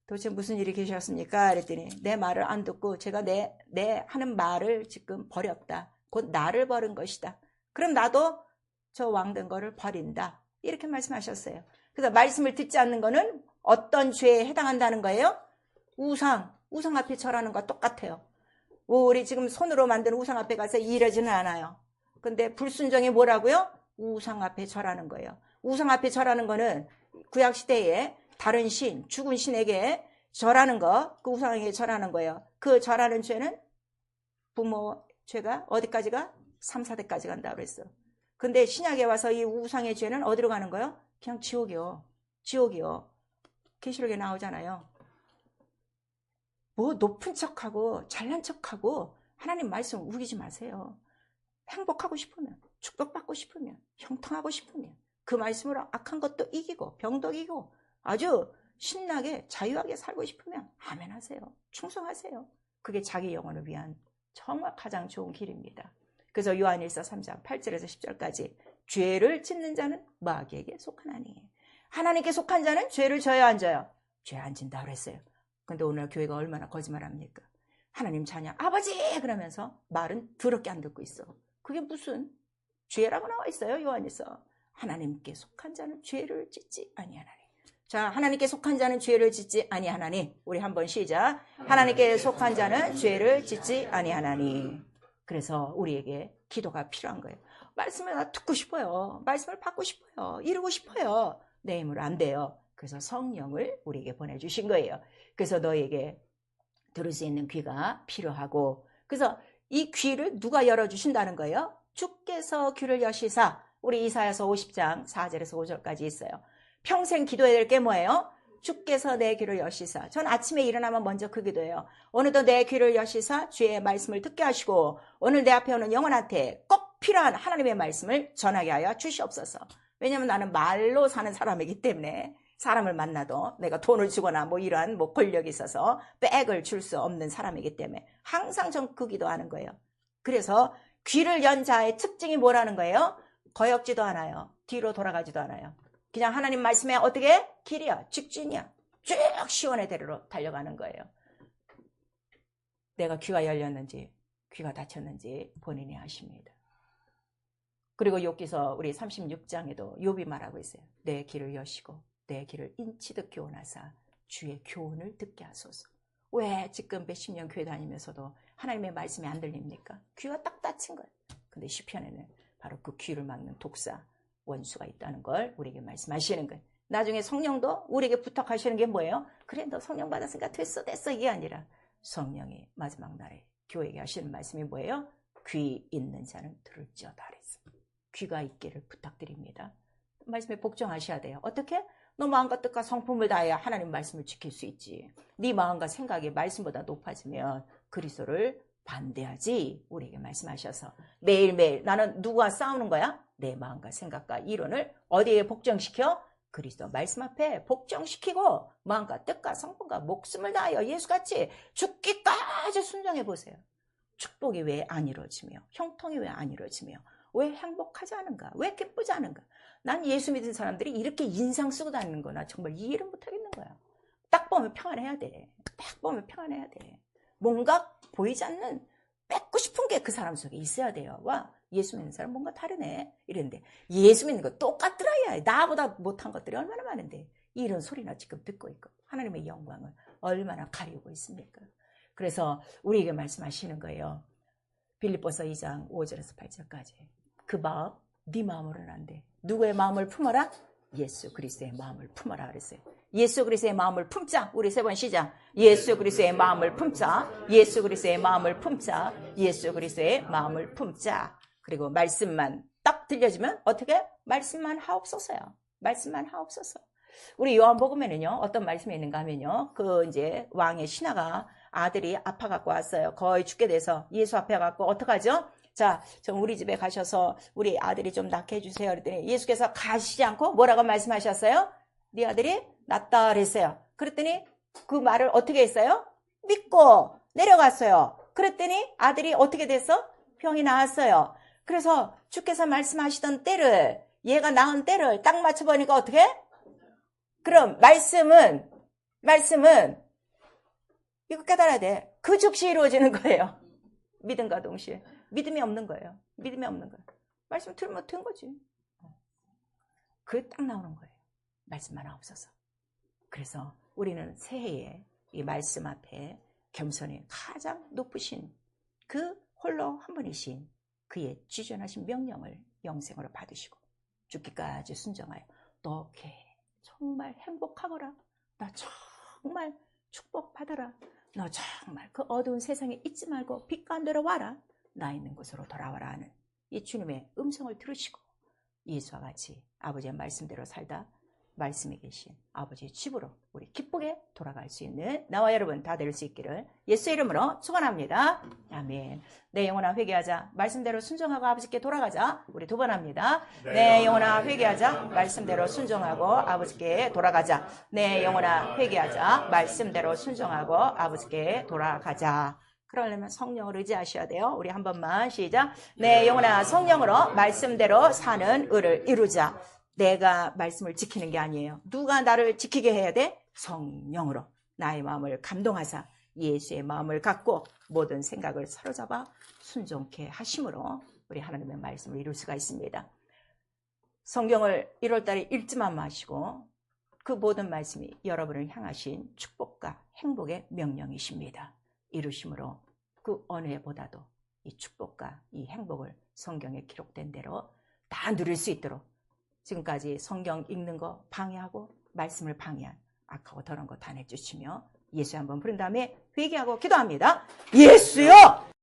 도대체 무슨 일이 계셨습니까? 그랬더니 내 말을 안 듣고 제가 내 하는 말을 지금 버렸다. 곧 나를 버린 것이다. 그럼 나도 저 왕된 거를 버린다. 이렇게 말씀하셨어요. 그래서 말씀을 듣지 않는 거는 어떤 죄에 해당한다는 거예요? 우상 앞에 절하는 거 똑같아요. 우리 지금 손으로 만든 우상 앞에 가서 이러지는 않아요. 근데 불순종이 뭐라고요? 우상 앞에 절하는 거예요. 우상 앞에 절하는 거는 구약시대에 다른 신, 죽은 신에게 절하는 거, 그 우상에게 절하는 거예요. 그 절하는 죄는 부모 죄가 어디까지가? 3, 4대까지 간다고 그랬어. 근데 신약에 와서 이 우상의 죄는 어디로 가는 거예요? 그냥 지옥이요. 지옥이요. 계시록에 나오잖아요. 뭐 높은 척하고 잘난 척하고 하나님 말씀 우기지 마세요. 행복하고 싶으면, 축복받고 싶으면, 형통하고 싶으면 그 말씀으로 악한 것도 이기고 병도 이기고 아주 신나게 자유하게 살고 싶으면 아멘 하세요. 충성하세요. 그게 자기 영혼을 위한 정말 가장 좋은 길입니다. 그래서 요한일서 3장 8절에서 10절까지 죄를 짓는 자는 마귀에게 속하나니 하나님께 속한 자는 죄를 져야 안 져요? 죄 안 진다 그랬어요. 근데 오늘 교회가 얼마나 거짓말합니까? 하나님 자녀 아버지 그러면서 말은 더럽게 안 듣고 있어. 그게 무슨 죄라고 나와 있어요. 요한일서. 하나님께 속한 자는 죄를 짓지 아니하나니. 자, 하나님께 속한 자는 죄를 짓지 아니하나니. 우리 한번 시작. 하나님께 속한 자는 죄를 짓지 아니하나니. 그래서 우리에게 기도가 필요한 거예요. 말씀을 듣고 싶어요. 말씀을 받고 싶어요. 이루고 싶어요. 내 힘으로 안 돼요. 그래서 성령을 우리에게 보내주신 거예요. 그래서 너에게 들을 수 있는 귀가 필요하고, 그래서 이 귀를 누가 열어주신다는 거예요? 주께서 귀를 여시사. 우리 이사야서 50장 4절에서 5절까지 있어요. 평생 기도해야 될 게 뭐예요? 주께서 내 귀를 여시사. 전 아침에 일어나면 먼저 그 기도해요. 오늘도 내 귀를 여시사 주의 말씀을 듣게 하시고 오늘 내 앞에 오는 영혼한테 꼭 필요한 하나님의 말씀을 전하게 하여 주시옵소서. 왜냐하면 나는 말로 사는 사람이기 때문에 사람을 만나도 내가 돈을 주거나 뭐 이러한 뭐 권력이 있어서 백을 줄 수 없는 사람이기 때문에 항상 전 그 기도하는 거예요. 그래서 귀를 연 자의 특징이 뭐라는 거예요? 거역지도 않아요. 뒤로 돌아가지도 않아요. 그냥 하나님 말씀에 어떻게? 길이야, 직진이야. 쭉 시원의 대로로 달려가는 거예요. 내가 귀가 열렸는지 귀가 닫혔는지 본인이 아십니다. 그리고 욥기서 우리 36장에도 욥이 말하고 있어요. 내 귀를 여시고 내 귀를 인치듯 교훈하사 주의 교훈을 듣게 하소서. 왜 지금 몇십 년 교회 다니면서도 하나님의 말씀이 안 들립니까? 귀가 딱 닫힌 거예요. 근데 시편에는 바로 그 귀를 막는 독사, 원수가 있다는 걸 우리에게 말씀하시는 거예요. 나중에 성령도 우리에게 부탁하시는 게 뭐예요? 그래, 너 성령 받았으니까 됐어 이게 아니라 성령이 마지막 날에 교회에게 하시는 말씀이 뭐예요? 귀 있는 자는 들을지어다 그랬어요. 귀가 있기를 부탁드립니다. 말씀에 복종하셔야 돼요. 어떻게? 너 마음과 뜻과 성품을 다해야 하나님 말씀을 지킬 수 있지. 네 마음과 생각이 말씀보다 높아지면 그리스도를 반대하지. 우리에게 말씀하셔서 매일매일 나는 누구와 싸우는 거야? 내 마음과 생각과 이론을 어디에 복종시켜? 그리스도 말씀 앞에 복종시키고 마음과 뜻과 성품과 목숨을 다하여 예수같이 죽기까지 순종해 보세요. 축복이 왜 안 이루어지며 형통이 왜 안 이루어지며 왜 행복하지 않은가? 왜 기쁘지 않은가? 난 예수 믿은 사람들이 이렇게 인상 쓰고 다니는 거나 정말 이해를 못하겠는 거야. 딱 보면 평안해야 돼. 딱 보면 평안해야 돼. 뭔가 보이지 않는 뺏고 싶은 게 그 사람 속에 있어야 돼요. 와, 예수 믿는 사람 뭔가 다르네. 이랬는데 예수 믿는 거 똑같더라. 야. 나보다 못한 것들이 얼마나 많은데 이런 소리나 지금 듣고 있고 하나님의 영광을 얼마나 가리우고 있습니까? 그래서 우리에게 말씀하시는 거예요. 빌립보서 2장 5절에서 8절까지. 그 마음, 네 마음으로는 안 돼. 누구의 마음을 품어라? 예수 그리스도의 마음을 품어라 그랬어요. 예수 그리스도의 마음을 품자. 우리 세 번 시작. 예수 그리스도의 마음을 품자. 예수 그리스도의 마음을 품자. 예수 그리스도의 마음을 품자. 그리고 말씀만 딱 들려지면 어떻게? 말씀만 하옵소서요. 말씀만 하옵소서. 우리 요한복음에는요, 어떤 말씀이 있는가 하면요, 그 이제 왕의 신하가 아들이 아파갖고 왔어요. 거의 죽게 돼서 예수 앞에 갖고 어떡하죠? 자, 좀 우리 집에 가셔서 우리 아들이 좀 낫게 해주세요. 그랬더니 예수께서 가시지 않고 뭐라고 말씀하셨어요? 네 아들이 낫다 그랬어요. 그랬더니 그 말을 어떻게 했어요? 믿고 내려갔어요. 그랬더니 아들이 어떻게 됐어? 병이 나았어요. 그래서 주께서 말씀하시던 때를, 얘가 낳은 때를 딱 맞춰보니까 어떻게? 그럼 말씀은 말씀은 이거 깨달아야 돼. 그 즉시 이루어지는 거예요. 믿음과 동시에. 믿음이 없는 거예요. 믿음이 없는 거예요. 말씀 들으면 된 거지. 그게 딱 나오는 거예요. 말씀 하나 없어서. 그래서 우리는 새해에 이 말씀 앞에 겸손히 가장 높으신 그 홀로 한 분이신 그의 지존하신 명령을 영생으로 받으시고 죽기까지 순종하여 너 정말 행복하거라. 나 정말 축복받아라. 너 정말 그 어두운 세상에 있지 말고 빛 가운데로 와라. 나 있는 곳으로 돌아와라 하는 이 주님의 음성을 들으시고 예수와 같이 아버지의 말씀대로 살다 말씀이 계신 아버지의 집으로 우리 기쁘게 돌아갈 수 있는 나와 여러분 다 될 수 있기를 예수의 이름으로 축원합니다. 아멘. 내 영혼아 회개하자. 말씀대로 순종하고 아버지께 돌아가자. 우리 두 번 합니다. 내 영혼아 회개하자. 말씀대로 순종하고 아버지께 돌아가자. 내 영혼아 회개하자. 말씀대로 순종하고 아버지께 돌아가자. 그러려면 성령을 의지하셔야 돼요. 우리 한 번만 시작. 내 영혼아 성령으로 말씀대로 사는 의를 이루자. 내가 말씀을 지키는 게 아니에요. 누가 나를 지키게 해야 돼? 성령으로 나의 마음을 감동하사 예수의 마음을 갖고 모든 생각을 사로잡아 순종케 하심으로 우리 하나님의 말씀을 이룰 수가 있습니다. 성경을 1월달에 읽지만 마시고 그 모든 말씀이 여러분을 향하신 축복과 행복의 명령이십니다. 이루심으로 그 어느 해보다도 이 축복과 이 행복을 성경에 기록된 대로 다 누릴 수 있도록 지금까지 성경 읽는 거 방해하고 말씀을 방해한 악하고 더러운 거 다 내주시며 예수 한번 부른 다음에 회개하고 기도합니다. 예수요!